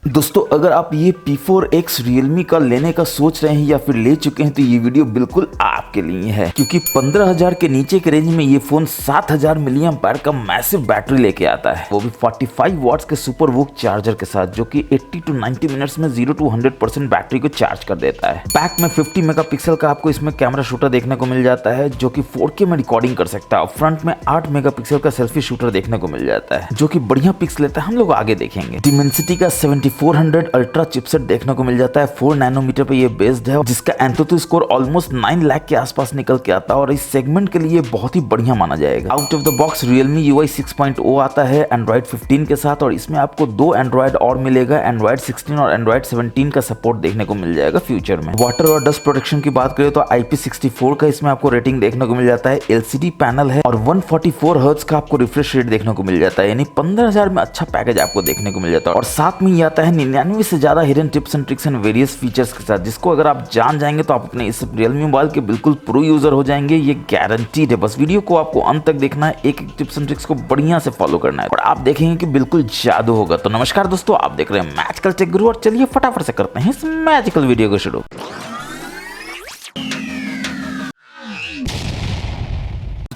दोस्तों अगर आप ये P4X Realme का लेने का सोच रहे हैं या फिर ले चुके हैं तो ये वीडियो बिल्कुल आपके लिए है, क्योंकि 15,000 के नीचे के रेंज में ये फोन 7,000 मिली एम्पायर का मैसिव बैटरी लेके आता है, वो भी 45 वॉट्स के सुपर वूक चार्जर के साथ, जो कि 80 to 90 मिनट्स में 0 to 100% बैटरी को चार्ज कर देता है। बैक में 50 मेगापिक्सल का आपको इसमें कैमरा शूटर देखने को मिल जाता है, जो कि 4K में रिकॉर्डिंग कर सकता है, और फ्रंट में 8 मेगापिक्सल का सेल्फी शूटर देखने को मिल जाता है, जो कि बढ़िया पिक्स लेता है, हम लोग आगे देखेंगे। डिमेंसिटी का 7400 अल्ट्रा चिपसेट देखने को मिल जाता है, 4 नैनोमीटर पे ये बेस्ड है, जिसका एंथोतू स्कोर ऑलमोस्ट 9 लाख के आसपास निकल के आता है, और इस सेगमेंट के लिए बहुत ही बढ़िया माना जाएगा। Out of the box Realme UI 6.0 आता है Android 15 के साथ, और इसमें आपको 2 Android और मिलेगा, Android 16 और Android 17 का सपोर्ट देखने को मिल जाएगा फ्यूचर में। वाटर और डस्ट प्रोटेक्शन की बात करें तो IP64 का इसमें आपको रेटिंग देखने को मिल जाता है, LCD पैनल है, और 144 हर्ट्ज का आपको रिफ्रेश रेट देखने को मिल जाता है, यानी 15,000 में अच्छा पैकेज आपको देखने को मिल जाता है। और साथ में ये आता है 99 से ज्यादा hidden tips and tricks and various features के साथ, जिसको अगर आप जान जाएंगे तो आप अपने इस Realme मोबाइल के बिल्कुल प्रो यूजर हो जाएंगे, ये गारंटीड है। बस वीडियो को आपको अंत तक देखना है, एक एक टिप्स एंड ट्रिक्स को बढ़िया से फॉलो करना है, और आप देखेंगे कि बिल्कुल जादू होगा। तो नमस्कार दोस्तों, आप देख रहे हैं मैजिकल टेक गुरु, और चलिए फटाफट से करते हैं इस मैजिकल वीडियो को शुरू।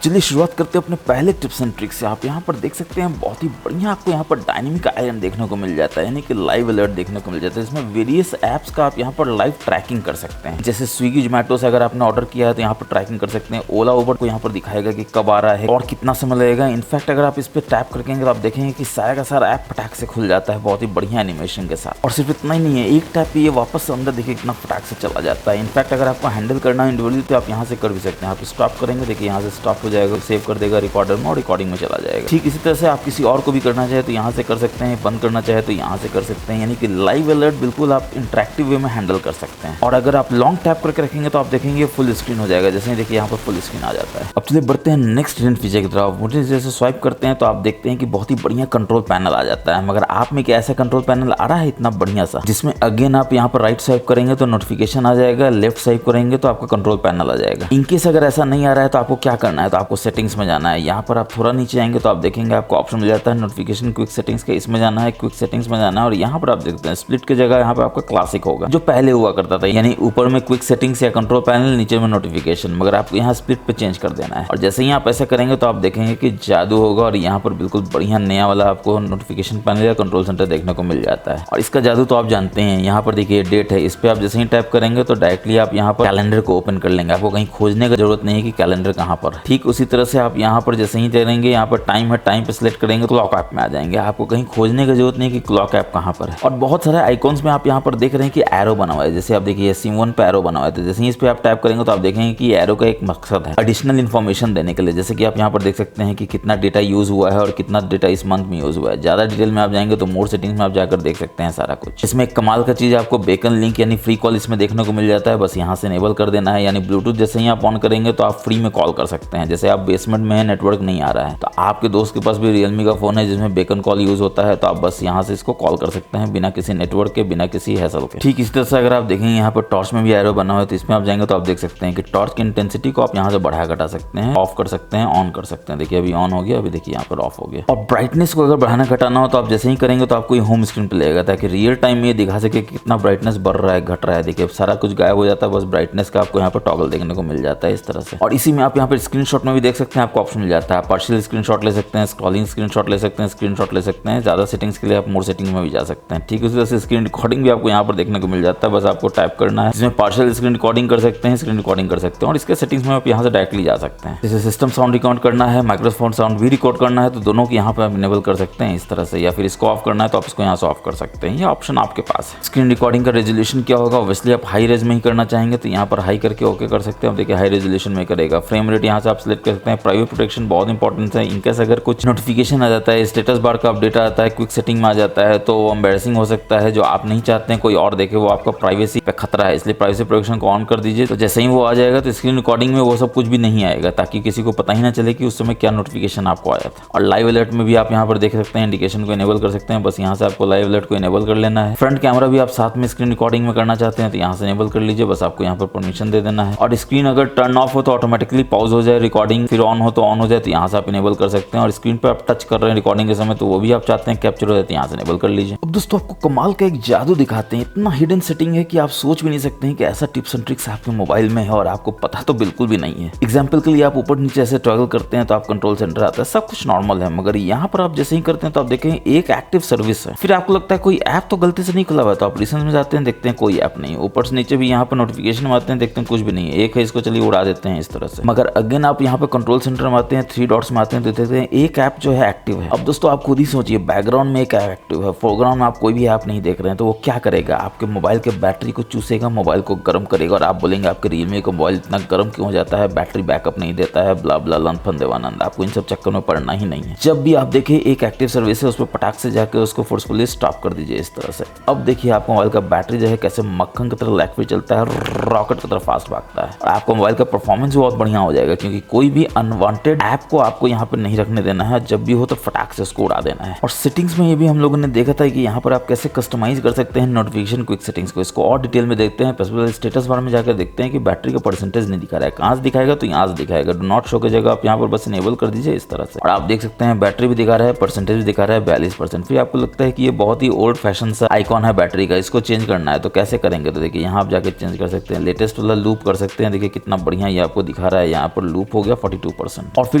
चलिए शुरुआत करते हैं अपने पहले टिप्स एंड ट्रिक्स से। आप यहाँ पर देख सकते हैं बहुत ही बढ़िया आपको यहाँ पर डायनेमिक आइलैंड देखने को मिल जाता है, यानी कि लाइव अलर्ट देखने को मिल जाता है। इसमें वेरियस ऐप्स का आप यहाँ पर लाइव ट्रैकिंग कर सकते हैं, जैसे स्विगी जोमेटो से अगर आपने ऑर्डर किया है तो यहाँ पर ट्रैकिंग कर सकते हैं। ओला उबर को यहाँ पर दिखाएगा कि कब आ रहा है और कितना समय लगेगा। इनफैक्ट अगर आप इस पर टैप करके तो आप देखेंगे कि सारा का सारा ऐप फटाक से खुल जाता है, बहुत ही बढ़िया एनिमेशन के साथ। और सिर्फ इतना ही नहीं है, एक टैप पे ये वापस अंदर देखिए कितना फटाक से चला जाता है। इनफैक्ट अगर आपको हैंडल करना है इंडिविजुअली तो आप यहाँ से कर भी सकते हैं। आप स्टॉप करेंगे, देखिए यहाँ से स्टॉप हो जाएगा, सेव कर देगा रिकॉर्डर में और रिकॉर्डिंग में चला जाएगा। ठीक इसी तरह से आप किसी और को भी करना चाहे तो यहाँ से कर सकते हैं, बंद करना चाहे तो यहाँ से कर सकते हैं, यानी कि लाइव अलर्ट बिल्कुल आप इंटरेक्टिव वे में हैंडल कर सकते हैं। और अगर आप लॉन्ग टैप करके रखेंगे तो आप देखेंगे फुल स्क्रीन हो जाएगा, जैसे देखिए यहाँ पर फुल स्क्रीन आ जाता है। अब चलिए बढ़ते हैं नेक्स्ट हिडन फीचर की तरफ। मुझे जैसे स्वाइप करते हैं तो आप देखते हैं कि बहुत ही बढ़िया कंट्रोल पैनल आ जाता है, मगर आप में क्या ऐसा कंट्रोल पैनल आ रहा है इतना बढ़िया सा, जिसमें अगेन आप यहाँ पर राइट स्वाइप करेंगे तो नोटिफिकेशन आ जाएगा, लेफ्ट स्वाइप करेंगे तो आपका कंट्रोल पैनल आ जाएगा। इनकेस अगर ऐसा नहीं आ रहा है तो आपको क्या करना है, तो आपको सेटिंग्स में जाना है। यहाँ पर आप थोड़ा नीचे आएंगे तो आप देखेंगे आपको ऑप्शन मिल जाता है नोटिफिकेशन क्विक सेटिंग्स का, इसमें जाना है, क्विक सेटिंग्स में जाना है, और यहाँ पर आप देखते हैं स्प्लिट की जगह यहाँ पर आपका क्लासिक होगा, जो पहले हुआ करता था, यानी ऊपर में क्विक सेटिंग्स या कंट्रोल पैनल, नीचे में नोटिफिकेशन, मगर आपको यहाँ स्प्लिट पे चेंज कर देना है। और जैसे ही आप ऐसा करेंगे तो आप देखेंगे कि जादू होगा, और यहाँ पर बिल्कुल बढ़िया नया वाला आपको नोटिफिकेशन पैनल या कंट्रोल सेंटर देखने को मिल जाता है। और इसका जादू तो आप जानते हैं, यहाँ पर देखिए डेट है, इस पर आप जैसे ही टैप करेंगे तो डायरेक्टली आप यहाँ पर कैलेंडर को ओपन कर लेंगे, आपको कहीं खोजने की जरूरत नहीं है कि कैलेंडर कहाँ पर। ठीक उसी तरह से आप यहाँ पर जैसे ही करेंगे, यहाँ पर टाइम है, टाइम पे सिलेक्ट करेंगे तो क्लॉक ऐप में आ जाएंगे, आपको कहीं खोजने की जरूरत नहीं कि क्लॉक ऐप कहाँ पर है। और बहुत सारे आइकॉन्स में आप यहाँ पर देख रहे हैं कि एरो बना हुआ है, जैसे आप देखिए SIM1 पे एरो बना हुआ है, तो जैसे ही इस पे आप टैप करेंगे तो आप देखेंगे कि एरो का एक मकसद है एडिशनल इन्फॉर्मेशन देने के लिए, जैसे कि आप यहाँ पर देख सकते हैं कि कितना डेटा यूज हुआ है और कितना डेटा इस मंथ में यूज हुआ है। ज्यादा डिटेल में आप जाएंगे तो मोर सेटिंग्स में आप जाकर देख सकते हैं सारा कुछ। इसमें एक कमाल का चीज आपको बेकन लिंक यानी फ्री कॉल इसमें देखने को मिल जाता है, बस यहाँ से इनेबल कर देना है, यानी ब्लूटूथ जैसे ही आप ऑन करेंगे तो आप फ्री में कॉल कर सकते हैं। जैसे आप बेसमेंट में है, नेटवर्क नहीं आ रहा है, तो आपके दोस्त के पास भी Realme का फोन है जिसमें बेकन कॉल यूज होता है, तो आप बस यहाँ से इसको कॉल कर सकते हैं बिना किसी नेटवर्क के, बिना किसी हैसल के। ठीक इसी तरह से अगर आप देखेंगे यहाँ पर टॉर्च में भी एरो बना हुआ है, तो इसमें आप जाएंगे तो आप देख सकते हैं कि टॉर्च की इंटेंसिटी को आप यहाँ से बढ़ा घटा सकते हैं, ऑफ कर सकते हैं, ऑन कर सकते हैं। देखिए अभी ऑन हो गया, अभी देखिए यहाँ पर ऑफ हो गया। और ब्राइटनेस को अगर बढ़ाना घटाना हो तो आप जैसे ही करेंगे तो आपको ये होम स्क्रीन पे लगेगा, ताकि रियल टाइम में ये दिखा सके कितना ब्राइटनेस बढ़ रहा है, घट रहा है। देखिए सारा कुछ गायब हो जाता है, बस ब्राइटनेस का आपको यहाँ पर टॉगल देखने को मिल जाता है इस तरह से। और इसी में आप यहाँ पर स्क्रीनशॉट में भी देख सकते हैं, आपको ऑप्शन मिल जाता है, पार्शियल स्क्रीनशॉट ले सकते हैं, स्क्रॉलिंग स्क्रीनशॉट ले सकते हैं, स्क्रीनशॉट ले सकते हैं। ज्यादा सेटिंग्स के लिए आप मोर सेटिंग में भी जा सकते हैं। ठीक उसी तरह से स्क्रीन रिकॉर्डिंग भी आपको यहाँ पर देखने को मिल जाता है, बस आपको टाइप करना है, इसमें पार्शियल स्क्रीन रिकॉर्डिंग कर सकते हैं, स्क्रीन रिकॉर्डिंग कर सकते हैं, और इसके सेटिंग्स में आप यहाँ से डायरेक्टली जा सकते हैं। जैसे सिस्टम साउंड रिकॉर्ड करना है, माइक्रोफोन साउंड भी रिकॉर्ड करना है, तो दोनों को यहाँ पर आप इनेबल कर सकते हैं इस तरह से, या फिर इसको ऑफ करना है तो आप इसको यहाँ से ऑफ कर सकते हैं, ये ऑप्शन आपके पास है। स्क्रीन रिकॉर्डिंग का रेजोल्यूशन क्या होगा, ऑब्वियसली आप हाई रेज में ही करना चाहेंगे तो यहाँ पर हाई करके ओके कर सकते हैं। देखिए हाई रेजोल्यूशन में करेगा। फ्रेम रेट यहाँ से आप सिलेक्ट कर सकते हैं। प्राइवेट प्रोटेक्शन बहुत इंपॉर्टेंट है, इनकेस अगर कुछ नोटिफिकेशन आ जाता है, स्टेटस बार का अपडेट आता है, क्विक सेटिंग में आ जाता है, तो एम्बैरेसिंग हो सकता है, जो आप नहीं चाहते हैं कोई और देखे, वो आपका प्राइवेसी पे खतरा है, इसलिए प्राइवेसी प्रोटेक्शन को ऑन कर दीजिए। तो जैसे ही वो आ जाएगा तो स्क्रीन रिकॉर्डिंग में वो सब कुछ भी नहीं आएगा, ताकि किसी को पता ही ना चले कि उस समय क्या नोटिफिकेशन आपको आया था। और लाइव अलर्ट में भी आप यहाँ पर देख सकते हैं, इंडिकेशन को इनेबल कर सकते हैं, बस यहाँ से आपको लाइव अलर्ट को इनेबल कर लेना है। फ्रंट कैमरा भी आप साथ में स्क्रीन रिकॉर्डिंग में करना चाहते हैं तो यहाँ से इनेबल कर लीजिए, बस आपको यहाँ पर परमिशन दे देना है। और स्क्रीन अगर टर्न ऑफ हो तो ऑटोमेटिकली पॉज हो जाए, रिकॉर्डिंग रिकॉर्डिंग फिर ऑन हो तो ऑन हो जाए तो यहाँ से आप इनेबल कर सकते हैं, और स्क्रीन पर आप टच कर रहे हैं रिकॉर्डिंग के समय तो वो भी आप चाहते हैं कैप्चर हो जाए तो यहाँ से इनेबल कर लीजिए। अब दोस्तों आपको कमाल का एक जादू दिखाते हैं, इतना हिडन सेटिंग है कि आप सोच भी नहीं सकते हैं कि ऐसा टिप्स एंड ट्रिक्स आपके मोबाइल में है और आपको पता तो बिल्कुल भी नहीं है। एग्जाम्पल के लिए आप ऊपर नीचे ऐसे टॉगल करते हैं तो आप कंट्रोल सेंटर आता है, सब कुछ नॉर्मल है, मगर यहाँ पर आप जैसे ही करते हैं तो आप देखें एक एक्टिव सर्विस है। फिर आपको लगता है कोई ऐप तो गलती से नहीं खुला हुआ है तो आप ऑपरेशन में जाते हैं, देखते हैं कोई ऐप नहीं। ऊपर से नीचे भी यहाँ पर नोटिफिकेशन में आते हैं, देखते हैं कुछ भी नहीं है, एक है इसको चलिए उड़ा देते हैं इस तरह से। मगर अगेन आप यहाँ पे कंट्रोल सेंटर में आते हैं, 3 डॉट्स में आते हैं तो देखते हैं एक ऐप जो है एक्टिव है। अब दोस्तों आप खुद ही सोचिए, बैकग्राउंड में एक ऐप एक्टिव है, फोरग्राउंड में आप कोई भी ऐप नहीं देख रहे हैं तो वो क्या करेगा, आपके मोबाइल के बैटरी को चूसेगा, मोबाइल को गर्म करेगा और आप बोलेंगे आपके रियलमी का मोबाइल इतना गर्म क्यों हो जाता है, बैटरी बैकअप नहीं देता है, ब्ला ब्ला लंफन देवानंद। आपको इन सब चक्कर में पड़ना ही नहीं है। जब भी आप देखिए एक एक्टिव सर्विस है उस पर पटाख से जाकर उसको फोर्सफुली स्टॉप कर दीजिए इस तरह से। अब देखिए आपको मोबाइल का बैटरी जो है कैसे मक्खन की तरह लैक पे चलता है, रॉकेट की तरह फास्ट भागता है, और आपको मोबाइल का परफॉर्मेंस भी बहुत बढ़िया हो जाएगा क्योंकि कोई भी अनवांटेड ऐप को आपको यहाँ पर नहीं रखने देना है, जब भी हो तो फटाक से उसको उड़ा देना है। और सेटिंग्स में ये भी हम लोगों ने देखा था कि यहाँ पर आप कैसे कस्टमाइज कर सकते हैं नोटिफिकेशन क्विक सेटिंग्स को। इसको और डिटेल में देखते हैं, स्टेटस बार में जाकर देखते हैं कि बैटरी का परसेंटेज नहीं दिखा रहा है, कहाँ से दिखाएगा तो यहाँ से दिखाएगा, डू नॉट शो की जगह आप यहाँ पर बस इनेबल कर दीजिए इस तरह से, और आप देख सकते हैं बैटरी भी दिखा रहा है, परसेंटेज भी दिखा रहा है 42%। फिर आपको लगता है कि ये बहुत ही ओल्ड फैशन सा आइकॉन है बैटरी का, इसको चेंज करना है तो कैसे करेंगे, तो देखिए यहाँ आप जाकर चेंज कर सकते हैं, लेटेस्ट वाला लूप कर सकते हैं। देखिए कितना बढ़िया ये आपको दिखा रहा है, यहाँ पर लूप हो गया 42%। और फिर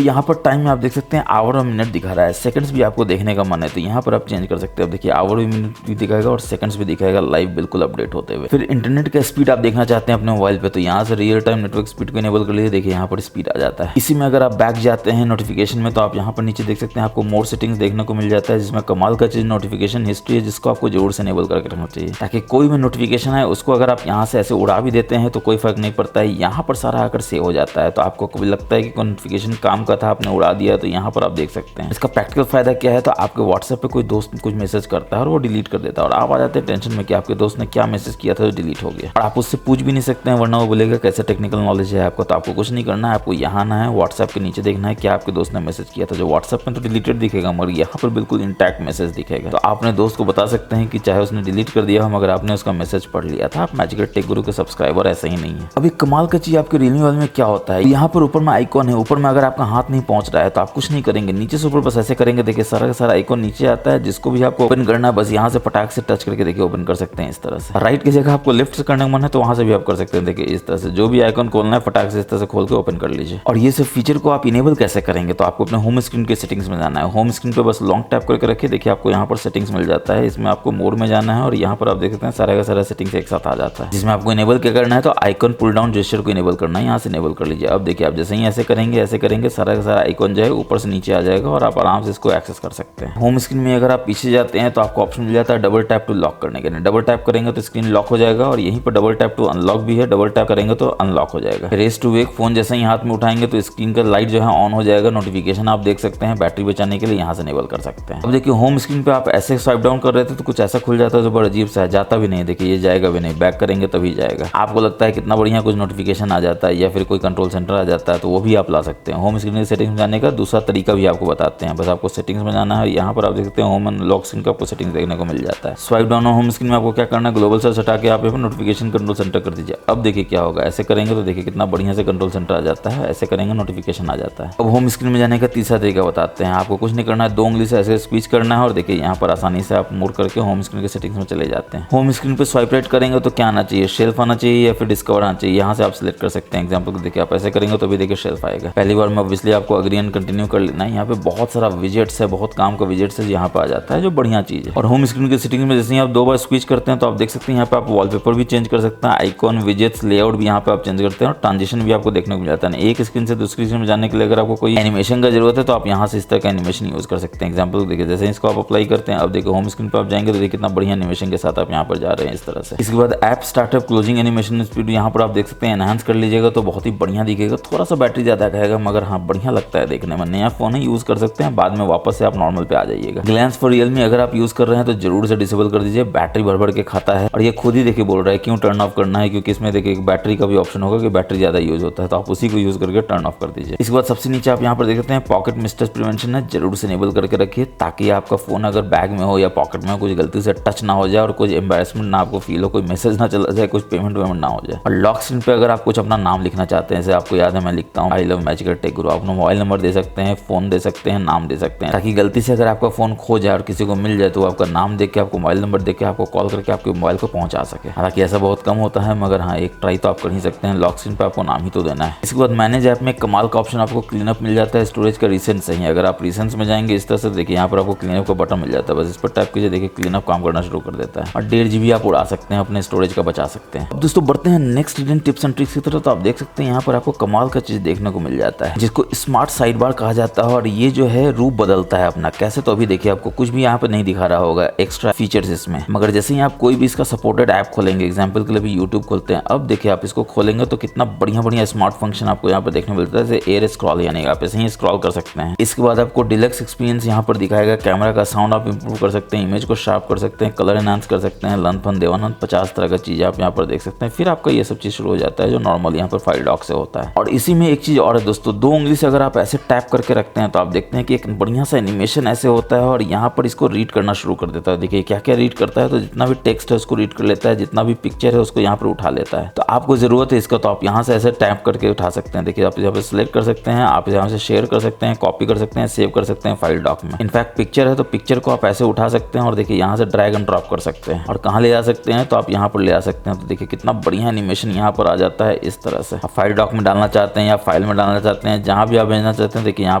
यहाँ पर टाइम में आप देख सकते हैं आवर और मिनट दिखा रहा है, सेकंड्स भी आपको देखने का मन है तो यहाँ पर आप चेंज कर सकते हैं। अब देखिए आवर भी मिनट भी दिखाएगा और सेकंड्स भी दिखाएगा लाइव बिल्कुल अपडेट होते हुए। फिर इंटरनेट का स्पीड आप देखना चाहते हैं अपने मोबाइल पे तो यहाँ से रियल टाइम नेटवर्क स्पीड को इनेबल कर लीजिए, देखिए यहाँ पर स्पीड आ जाता है। इसी में अगर आप बैक जाते हैं नोटिफिकेशन में तो आप यहाँ पर नीचे देख सकते हैं आपको मोर सेटिंग्स देखने को मिल जाता है, जिसमें कमाल का चीज नोटिफिकेशन हिस्ट्री है, जिसको आपको जरूर से इनेबल करके रखना चाहिए ताकि कोई भी नोटिफिकेशन है उसको अगर आप यहाँ से ऐसे उड़ा भी देते हैं तो कोई फर्क नहीं पड़ता है, यहाँ पर सारा आकर सेव हो जाता है। तो आपको कभी लगता है कि कोई नोटिफिकेशन काम का था आपने उड़ा दिया तो यहाँ पर आप देख सकते हैं। इसका प्रैक्टिकल फायदा क्या है, तो आपके व्हाट्सएप पे कोई दोस्त कुछ मैसेज करता है और वो डिलीट कर देता है और आप आ जाते हैं टेंशन में कि आपके दोस्त ने क्या मैसेज किया था जो डिलीट हो गया, और आप उससे पूछ भी नहीं सकते हैं वरना वो बोलेगा कैसे टेक्निकल नॉलेज है आपको। तो आपको कुछ नहीं करना है, आपको यहाँ आना है, व्हाट्सएप के नीचे देखना है क्या आपके दोस्त ने मैसेज किया था। जो व्हाट्सएप में तो डिलीटेड दिखेगा मगर यहाँ पर बिल्कुल इंटैक्ट मैसेज दिखेगा, तो आप अपने दोस्त को बता सकते हैं कि चाहे उसने डिलीट कर दिया हो मगर आपने उसका मैसेज पढ़ लिया था। आप मैजिकल टेक गुरु के सब्सक्राइबर ऐसे ही नहीं है। अभी कमाल का चीज आपके रियलमी वाले में क्या होता है, यहाँ पर ऊपर में आइकॉन है, ऊपर में अगर आपका हाथ नहीं पहुंच रहा है तो आप कुछ नहीं करेंगे, नीचे से ऊपर बस ऐसे करेंगे, देखिए सारा का सारा आइकॉन नीचे आता है, जिसको भी आपको ओपन करना है बस यहाँ से फटाक से टच करके देखिए ओपन कर सकते हैं इस तरह से। राइट की जगह आपको लेफ्ट से करने का मन है तो वहां से भी आप कर सकते हैं, देखिए इस तरह से जो भी आइकॉन खोलना है फटाक से इस तरह से खोल के ओपन कर लीजिए। और ये सब फीचर को आप इनेबल कैसे करेंगे, तो आपको अपने होम स्क्रीन के सेटिंग्स में जाना है। होम स्क्रीन पे बस लॉन्ग टैप करके रखिए, देखिए आपको यहाँ पर सेटिंग्स मिल जाता है, इसमें आपको मोड में जाना है और यहाँ पर आप देख सकते हैं सारा का सारा सेटिंग्स एक साथ आ जाता है, जिसमें आपको इनेबल क्या करना है तो आइकॉन पुल डाउन जेस्चर को इनेबल करना है, यहाँ से इनेबल कर लीजिए। अब देखिए आप जैसे ही ऐसे करेंगे सारा का सारा आइकॉन जो है ऊपर से नीचे आ जाएगा और आप आराम से इसको एक्सेस कर सकते हैं। होम स्क्रीन में अगर आप पीछे जाते हैं तो आपको ऑप्शन मिल जाता है डबल टैप टू लॉक करने के लिए, डबल टैप करेंगे तो स्क्रीन लॉक हो जाएगा और यहीं पर डबल टैप टू अनलॉक भी है, डबल टैप करेंगे तो अनलॉक हो जाएगा। रेस टू वेक फोन जैसे ही हाथ में उठाएंगे तो स्क्रीन का लाइट जो है ऑन हो जाएगा, नोटिफिकेशन आप देख सकते हैं, बैटरी बचाने के लिए यहाँ से इनेबल कर सकते हैं। अब देखिए होम स्क्रीन पे आप ऐसे स्वाइप डाउन कर रहे थे तो कुछ ऐसा खुल जाता है जो बड़ा अजीब सा है, जाता भी नहीं, देखिए ये जाएगा भी नहीं, बैक करेंगे तभी जाएगा। आपको लगता है कितना बढ़िया कुछ नोटिफिकेशन आ जाता है या फिर कोई कंट्रोल सेंटर आ जाता है तो वो भी आप ला सकते हैं। होम स्क्रीन की सेटिंग्स में जाने का दूसरा तरीका भी आपको बताते हैं, बस आपको सेटिंग्स में जाना है, यहाँ पर आप देख सकते हैं होम एंड लॉक स्क्रीन का आपको सेटिंग्स देखने को मिल जाता है। स्वाइप डाउन होम स्क्रीन में आपको क्या करना है, ग्लोबल सर्च हटा के आप नोटिफिकेशन कंट्रोल सेंटर कर दीजिए। अब देखिए क्या होगा, ऐसे करेंगे तो देखिए कितना बढ़िया से कंट्रोल सेंटर आ जाता है, ऐसे करेंगे नोटिफिकेशन आ जाता है। अब होम स्क्रीन में जाने का तीसरा तरीका बताते हैं, आपको कुछ नहीं करना है, 2 उंगली से ऐसे स्क्वीज करना है और देखिए यहाँ पर आसानी से आप मूव करके होम स्क्रीन के सेटिंग्स में चले जाते हैं। होम स्क्रीन पे स्वाइप राइट करेंगे तो क्या आना चाहिए, शेल्फ आना चाहिए या फिर डिस्कवर आना चाहिए, यहाँ से आप सिलेक्ट कर सकते हैं। एग्जाम्पल देखिए आप ऐसे करेंगे तो भी देखिए शेल्फ आएगा। पहली बार में ऑब्वियसली आपको अग्री एंड कंटिन्यू कर लेना है, यहाँ पे बहुत सारा विजेट्स है, बहुत काम का विजेट्स है यहाँ पे आ जाता है जो बढ़िया चीज है। और होम स्क्रीन की सेटिंग में जैसे ही आप 2 बार स्विच करते हैं तो आप देख सकते हैं यहाँ पे आप वॉलपेपर भी चेंज कर सकते हैं, आइकॉन विजेट्स लेआउट भी यहाँ पे आप चेंज करते हैं और ट्रांजिशन भी आपको देखने को मिल जाता है। एक स्क्रीन से दूसरी स्क्रीन में जाने के लिए अगर आपको कोई एनिमेशन का जरूरत है तो आप यहाँ से इस तरह का एनिमेशन यूज कर सकते हैं। एग्जाम्पल देखिए जैसे इसको आप अप्लाई करते हैं, अब देखिए होम स्क्रीन पर आप जाएंगे तो देखिए कितना बढ़िया एनिमेशन के साथ आप यहाँ पर जा रहे हैं इस तरह से। इसके बाद app startup closing animation speed यहाँ पर आप देख सकते हैं, एनहांस कर लीजिएगा तो बहुत ही बढ़िया दिखेगा, थोड़ा सा बैटरी ज्यादा खाएगा मगर हाँ बढ़िया लगता है देखने में। नया फोन है, यूज कर सकते हैं, बाद में वापस से आप नॉर्मल पे आ जाइएगा। ग्लैंस फॉर रियलमी अगर आप यूज कर रहे हैं तो जरूर से डिसेबल कर दीजिए, बैटरी भर के खाता है और ये खुद ही देखिए बोल रहा है क्यों टर्न ऑफ करना है, क्योंकि इसमें देखिए बैटरी का भी ऑप्शन होगा कि बैटरी ज्यादा यूज होता है तो आप उसी को यूज करके टर्न ऑफ कर दीजिए। इसके बाद सबसे नीचे आप यहाँ पर देख सकते हैं पॉकेट मिस्टेक प्रिवेंशन है, जरूर से इनेबल करके रखिए ताकि आपका फोन अगर बैग में हो या पॉकेट में हो कुछ गलती से टच ना हो जाए और कुछ एम्बैरेसमेंट ना आपको फील हो, कोई मैसेज ना चला जाए, कुछ पेमेंट वेमेंट ना हो जाए। और लॉक स्क्रीन पे अगर आप कुछ अपना नाम लिखना चाहते हैं, जैसे आपको याद है मैं लिखता हूँ आई लव मैजिकल टेक गुरु, अपना मोबाइल नंबर दे सकते हैं, फोन दे सकते हैं, नाम दे सकते हैं, ताकि गलती से अगर आपका फोन खो जाए और किसी को मिल जाए तो आपका नाम देख के, आपको मोबाइल नंबर देख के आपको कॉल करके आपके मोबाइल को पहुंचा सके। हालांकि ऐसा बहुत कम होता है, मगर हाँ एक ट्राई तो आप कर ही सकते हैं। लॉक स्क्रीन पे आपको नाम ही तो देना है। इसके बाद मैनेज ऐप में कमाल का ऑप्शन आपको क्लीन अप मिल जाता है स्टोरेज का रिसेंट से ही। अगर आप रिसेंट्स में जाएंगे इस तरह से देखिए यहाँ पर आपको क्लीन अप का बटन मिल जाता है, बस इस पर टैप कीजिए, देखिए क्लीन अप काम करना शुरू कर देता है और 1.5 GB आप उड़ा सकते हैं, अपने स्टोरेज का बचा सकते हैं। अब दोस्तों बढ़ते हैं next hidden tips and tricks की तरफ। तो आप देख सकते हैं यहाँ पर आपको कमाल का चीज देखने को मिल जाता है जिसको स्मार्ट साइड बार कहा जाता है और ये जो है रूप बदलता है अपना। कैसे, तो अभी देखिए आपको कुछ भी यहाँ पर नहीं दिखा रहा होगा एक्स्ट्रा फीचर्स इसमें, मगर जैसे ही आप कोई भी इसका सपोर्टेड ऐप खोलेंगे, एग्जाम्पल के लिए भी यूट्यूब खोलते हैं, अब देखिए आप इसको खोलेंगे तो कितना बढ़िया स्मार्ट फंक्शन आपको यहाँ पर देखने मिलता है, जैसे एयर स्क्रॉल, यानी आप ऐसे ही स्क्रॉल कर सकते हैं। इसके बाद आपको डिलक्स एक्सपीरियंस यहाँ पर दिखाएगा, कैमरा का साउंड आप इंप्रूव कर सकते हैं, इमेज को शार्प कर सकते हैं, कलर एनहांस कर सकते हैं, लन फन देवानंद 50 तरह का चीज आप यहाँ पर देख सकते हैं। फिर आपका ये सब चीज शुरू हो जाता है जो नॉर्मल यहाँ पर फाइल डॉक से होता है। और इसी में एक चीज और है दोस्तों, 2 उंगली से अगर आप ऐसे टैप करके रखते हैं तो आप देखते हैं कि एक बढ़िया सा एनिमेशन ऐसे होता है और यहाँ पर इसको रीड करना शुरू कर देता है। देखिए क्या क्या रीड करता है, तो जितना भी टेक्स्ट है उसको रीड कर लेता है, जितना भी पिक्चर है उसको यहाँ पर उठा लेता है। तो आपको जरूरत है इसका, तो आप यहाँ से ऐसे टैप करके उठा सकते हैं। देखिए आप यहाँ पे सिलेक्ट कर सकते हैं, आप यहाँ से शेयर कर सकते हैं, कॉपी कर सकते हैं, सेव कर सकते हैं फाइल डॉक में। इनफैक्ट पिक्चर है तो पिक्चर को आप ऐसे उठा सकते हैं और देखिए यहाँ से ड्रैग एंड ड्रॉप कर सकते हैं और कहाँ ले जा सकते हैं, तो आप यहाँ पर ले आ सकते हैं। तो देखिए कितना बढ़िया एनिमेशन यहाँ पर आ जाता है इस तरह से। आप फाइल डॉक में डालना चाहते हैं या फाइल में डालना चाहते हैं, जहाँ भी आप भेजना चाहते हैं, देखिए यहाँ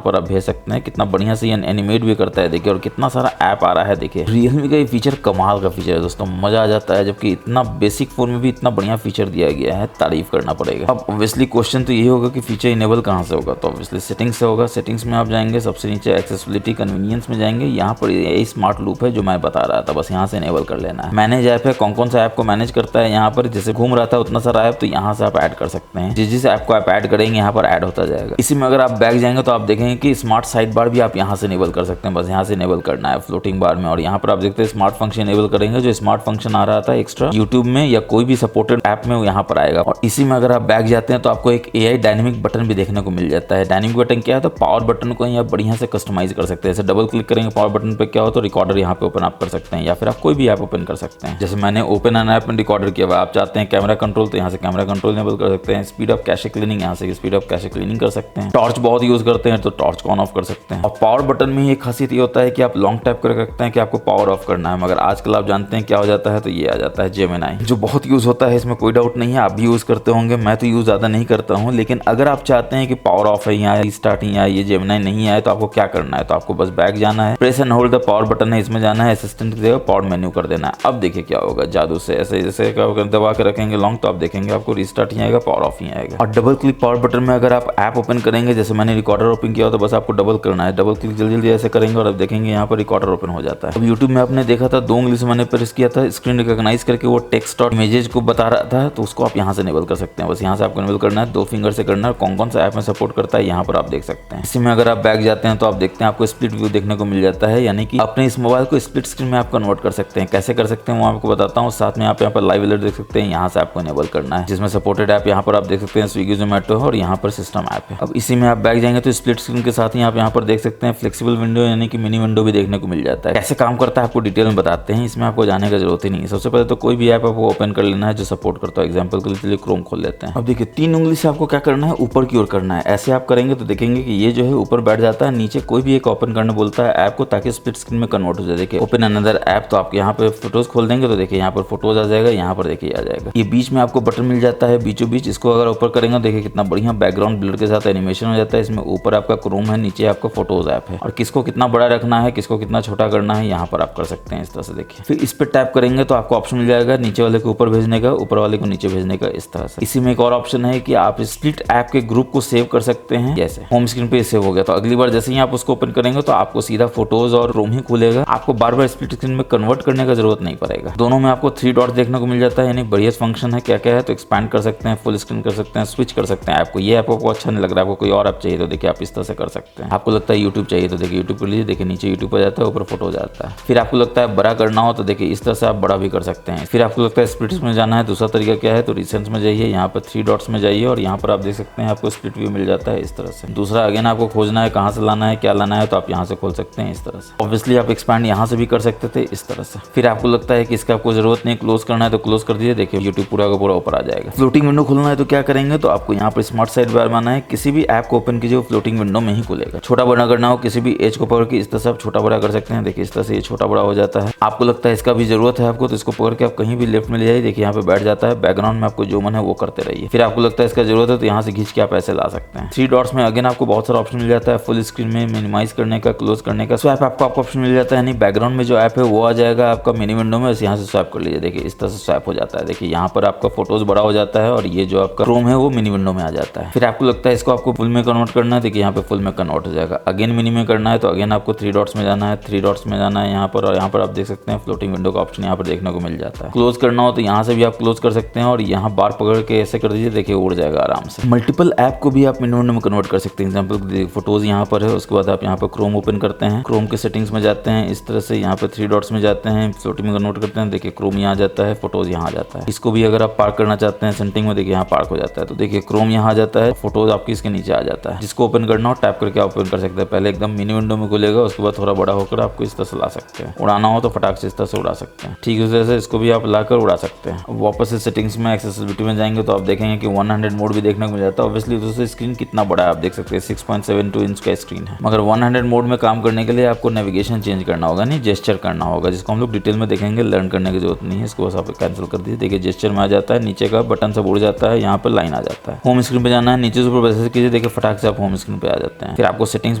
पर आप भेज सकते हैं। कितना बढ़िया से एनिमेट भी करता है देखिए, और कितना सारा ऐप आ रहा है। देखिए रियलमी का ये फीचर कमाल का फीचर है दोस्तों, मजा आ जाता है, जबकि इतना बेसिक फोन में भी इतना बढ़िया फीचर दिया गया है, तारीफ करना पड़ेगा। अब ऑब्वियसली क्वेश्चन तो यही होगा कि फीचर इनेबल कहाँ से होगा, तो ऑब्वियसली सेटिंग्स से होगा। सेटिंग्स में आप जाएंगे, सबसे नीचे एक्सेसिबिलिटी कन्वीनियंस में जाएंगे, यहाँ पर यही स्मार्ट लूप है जो मैं बता रहा था, बस यहाँ से इनेबल कर लेना है। मैनेज ऐप है, कौन कौन सा ऐप को मैनेज करता है, यहाँ पर जैसे घूम रहा था उतना सारा ऐप, तो यहाँ से आप ऐड कर सकते हैं। जिस ऐप को आप ऐड करेंगे यहाँ पर ऐड होता जाएगा। इसी में अगर आप बैक जाएंगे तो आप देखेंगे कि स्मार्ट साइड बार भी आप यहाँ से इनेबल कर सकते हैं, बस यहाँ से इनेबल करना है फ्लोटिंग बार में। और यहाँ पर आप देखते हैं स्मार्ट फंक्शन इनेबल करेंगे, जो स्मार्ट फंक्शन आ रहा था एक्स्ट्रा यूट्यूब में या कोई भी सपोर्टेड ऐप में, वो यहाँ पर आएगा। और इसी में अगर आप बैक जाते हैं तो आपको एक AI डायनेमिक बटन भी देखने को मिल जाता है। डायनेमिक बटन क्या है, तो पावर बटन को आप बढ़िया से कस्टमाइज कर सकते हैं। जैसे डबल क्लिक करेंगे पावर बटन पे क्या हो, तो रिकॉर्डर यहाँ पे ओपन आप कर सकते हैं, या फिर आप कोई भी ऐप ओपन कर सकते हैं। जैसे मैंने ओपन एन ऐप में रिकॉर्डर किया हुआ, आप चाहते हैं कैमरा कंट्रोल, तो यहाँ से कैमरा कंट्रोल इनेबल कर सकते हैं। स्पीड ऑफ कैशे क्लीनिंग, यहाँ से स्पीड ऑफ कैशे क्लीनिंग कर सकते हैं। टॉर्च बहुत यूज करते हैं तो टॉर्च को ऑन ऑफ कर सकते हैं। और पावर बटन में एक खासियत ये होता है कि आप लॉन्ग टैप करके रखते हैं कि आपको पावर ऑफ करना है, मगर आजकल आप जानते हैं क्या हो जाता है, तो ये आ जाता है जेमिनी, जो बहुत यूज होता है, इसमें कोई डाउट नहीं है, आप भी यूज करते होंगे। मैं तो यूज ज्यादा नहीं करता हूँ, लेकिन अगर आप चाहते हैं कि पावर ऑफ है या रिस्टार्ट या ये जेमिनी नहीं आए, तो आपको क्या करना है, तो आपको बस बैक जाना है, press and hold the power button है, इसमें जाना है, असिस्टेंट की जगह पावर मेन्यू कर देना है। अब देखिए क्या होगा, जादू से ऐसे जैसे दबा के रखेंगे लॉन्ग, तो आप देखेंगे आपको रिस्टार्ट ही आएगा, पावर ऑफ ही आएगा। और डबल क्लिक पावर बटन में अगर आप ऐप ओपन करेंगे, जैसे मैंने रिकॉर्डर ओपन किया हो, तो बस आपको डबल करना है, डबल क्लिक जल्दी जल्दी ऐसे करेंगे और अब देखेंगे यहाँ पर रिकॉर्डर ओपन हो जाता है। अब यूट्यूब में आपने देखा था 2 उंगली से मैंने प्रेस किया था, स्क्रीन रिकॉग्नाइज करके वो टेक्स्ट और इमेजेस को बता रहा था, तो उसको आप यहाँ से इनेबल कर सकते हैं। बस यहाँ से आपको इनेबल करना है, 2 फिंगर से करना है। कौन कौन सा ऐप में सपोर्ट करता है यहाँ पर आप देख सकते हैं। इसी में अगर आप बैक जाते हैं तो आप देखते हैं आपको स्प्लिट व्यू देखने को मिल जाता है, यानी कि अपने इस मोबाइल को स्प्लिट स्क्रीन में आप कन्वर्ट कर सकते हैं। कैसे कर सकते हैं वो आपको बताता हूँ। साथ में आप यहाँ पर लाइव अलर्ट देख सकते हैं, यहाँ से आपको इनेबल करना है, जिसमें सपोर्टेड ऐप यहाँ पर आप देख सकते हैं स्विगी जोमेटो है और यहाँ पर सिस्टम ऐप है। अब इसी में आप बैक जाएंगे तो स्प्लिट स्क्रीन के साथ ही आप यहाँ पर देख सकते हैं फ्लेक्सिबल विंडो यानी कि मिनी विंडो भी देखने को मिल जाता है। कैसे काम करता है आपको डिटेल में बताते हैं, इसमें आपको जाने का जरूरत ही नहीं है। सबसे पहले तो कोई भी ऐप आपको ओपन कर लेना है जो सपोर्ट करता है। एग्जांपल के लिए क्रोम खोल लेते हैं। अब देखिए 3 उंगली से आपको क्या करना है, ऊपर की ओर करना है। ऐसे आप करेंगे तो देखेंगे कि ये जो है ऊपर बैठ जाता है, नीचे कोई भी एक ओपन करने बोलता है ऐप को, ताकि स्प्लिट स्क्रीन में कन्वर्ट हो जाए। देखिए ओपन अनदर ऐप, तो आप यहाँ पे फोटोज खोल देंगे तो देखिए यहाँ पर फोटोज आ जाएगा, यहाँ पर देखिए आ जाएगा। ये बीच में आपको बटन मिल जाता है बीचों बीच, इसको अगर ऊपर करेंगे देखिए कितना बढ़िया बैकग्राउंड ब्लर के साथ एनिमेशन हो जाता है। इसमें ऊपर आपका क्रोम है, नीचे आपका फोटोज ऐप है, और किसको कितना बड़ा रखना है, किसको कितना छोटा करना है, यहाँ पर आप कर सकते हैं इस तरह से। देखिए फिर इस पर टैप करेंगे तो आपको ऑप्शन मिल जाएगा नीचे वाले को ऊपर भेजने का, ऊपर वाले को नीचे भेजने का, इस तरह से। इसी में एक और ऑप्शन है कि आप स्प्लिट ऐप के ग्रुप को सेव कर सकते हैं। जैसे होम स्क्रीन पे सेव हो गया तो अगली बार जैसे ही आप उसको ओपन करेंगे तो आपको सीधा फोटोज और क्रोम ही खुलेगा, आपको बार बार स्प्लिट स्क्रीन में कन्वर्ट करने का जरूरत नहीं पड़ेगा। दोनों में आपको 3 डॉट देखने को मिल जाता है, यानी बढ़िया फंक्शन है। क्या क्या है, तो एक्सपैंड कर सकते हैं, फुल स्क्रीन कर सकते हैं, स्विच कर सकते हैं ऐप को। ये ऐप आपको अच्छा नहीं लग रहा है, आपको कोई और ऐप चाहिए तो देखिए आप इस तरह से कर सकते हैं। आपको लगता है यूट्यूब चाहिए तो देखिए यूट्यूब कर लीजिए, देखिए नीचे यूट्यूब आ जाता है, ऊपर फोटो हो जाता है। फिर आपको लगता है बड़ा करना हो तो देखिए इस तरह से आप बड़ा भी कर सकते हैं। फिर आपको लगता है स्प्लिट में जाना है, दूसरा तरीका क्या है, तो रिसेंट्स में जाइए, यहाँ पर 3 डॉट्स में जाइए और यहाँ पर आप देख सकते हैं आपको स्प्लिट व्यू मिल जाता है इस तरह से। दूसरा अगेन आपको खोजना है कहाँ से लाना है, क्या लाना है, तो आप यहाँ से खोल सकते हैं इस तरह से। ऑब्वियसली आप एक्सपैंड यहाँ से भी कर सकते थे इस तरह से। फिर आपको लगता है कि इसका आपको जरूरत नहीं, क्लोज करना है तो क्लोज कर दीजिए, देखिए यूट्यूब पूरा का पूरा ऊपर आ जाएगा। फ्लोटिंग विंडो खोलना है तो क्या करेंगे, तो आपको यहाँ पर स्मार्ट साइड बार माना है, किसी भी ऐप को ओपन कीजिए वो फ्लोटिंग विंडो में ही खुलेगा। छोटा बड़ा करना हो, किसी भी एज को पकड़ के इस तरह से आप छोटा बड़ा कर सकते हैं। देखिए इस तरह से ये छोटा बड़ा हो जाता है। आपको लगता है इसका भी जरूरत है आपको, तो इसको पकड़ के आप कहीं भी लेफ्ट में ले जाइए। देखिए यहाँ पे बैठ जाता है। बैकग्राउंड में आपको जो मन है वो करते रहिए। फिर आपको लगता है इसका जरूरत है तो यहाँ से खींच के आप ऐसे ला सकते हैं। 3 डॉट्स में अगेन आपको बहुत सारा ऑप्शन मिल जाता है। फुल स्क्रीन में मिनिमाइज करने का, क्लोज करने का, स्वैप आपको ऑप्शन मिल जाता है। यानी बैकग्राउंड में जो ऐप है वो आ जाएगा आपका मिनी विंडो में, यहाँ से स्वैप कर लीजिए। देखिए इस तरह से स्वैप हो जाता है। देखिए यहाँ पर आपका फोटोज बड़ा हो जाता है और ये जो आपका क्रोम है वो मिनी विंडो में आ जाता है। फिर आपको लगता है इसको आपको फुल में कन्वर्ट करना है। देखिए यहाँ पे फुल में कन्वर्ट हो जाएगा। अगेन मिनी में करना है तो अगेन आपको 3 डॉट्स में जाना है। 3 डॉट्स में जाना है यहाँ पर, और यहाँ पर आप देख सकते हैं फ्लोटिंग विंडो का ऑप्शन यहाँ पर देखने को मिल जाता है। क्लोज करना हो तो यहाँ से भी आप क्लोज कर सकते हैं और यहाँ बार पकड़ के ऐसे कर दीजिए। देखिए उड़ जाएगा आराम से। मल्टीपल ऐप को भी आप मिनी विंडो में कन्वर्ट कर सकते हैं। एग्जाम्पल फोटोज यहाँ पर है, उसके बाद आप यहाँ पर क्रोम ओपन करते हैं, क्रोम के सेटिंग्स में जाते हैं, इस तरह से यहाँ पे 3 डॉट्स में जाते हैं, फ्लोटिंग में कन्वर्ट करते हैं। देखिए क्रोम यहाँ जाता है, फोटोज यहाँ आ जाता है। इसको भी अगर आप पार्क करना चाहते हैं सेटिंग में, देखिए यहाँ पार्क हो जाता है। तो देखिए क्रोम यहाँ आ जाता है, फोटोज आपकी इसके नीचे आ जाता है। जिसको ओपन करना हो टैप करके आप ओपन कर सकते हैं। पहले एकदम मिनी विंडो में खुलेगा, उसके बाद थोड़ा बड़ा होकर आपको इस तरह से ला सकते हैं। उड़ाना हो तो फटाक से इस तरह से उड़ा सकते हैं। ठीक उसी तरह से इसको भी आप लाकर उड़ा सकते हैं। अब वापस से सेटिंग्स में एक्सेसिबिलिटी में जाएंगे तो आप देखेंगे कि 100 मोड भी देखने को मिल जाता है। ऑब्वियसली दोस्तों स्क्रीन कितना बड़ा है आप देख सकते हैं, 6.72 इंच का स्क्रीन है। मगर 100 मोड में काम करने के लिए आपको नेविगेशन चेंज करना होगा, नहीं जेस्चर करना होगा, जिसको हम लोग डिटेल में देखेंगे। लर्न करने की जरूरत नहीं है, इसको बस आप कैंसिल कर दीजिए। देखिए जेस्चर में आ जाता है, नीचे का बटन सब उड़ जाता है, यहाँ पर लाइन आ जाता है। होम स्क्रीन पे जाना है, नीचे से ऊपर वैसे कीजिए। देखिए फटाक से आप होम स्क्रीन पे आ जाते हैं। फिर आपको सेटिंग्स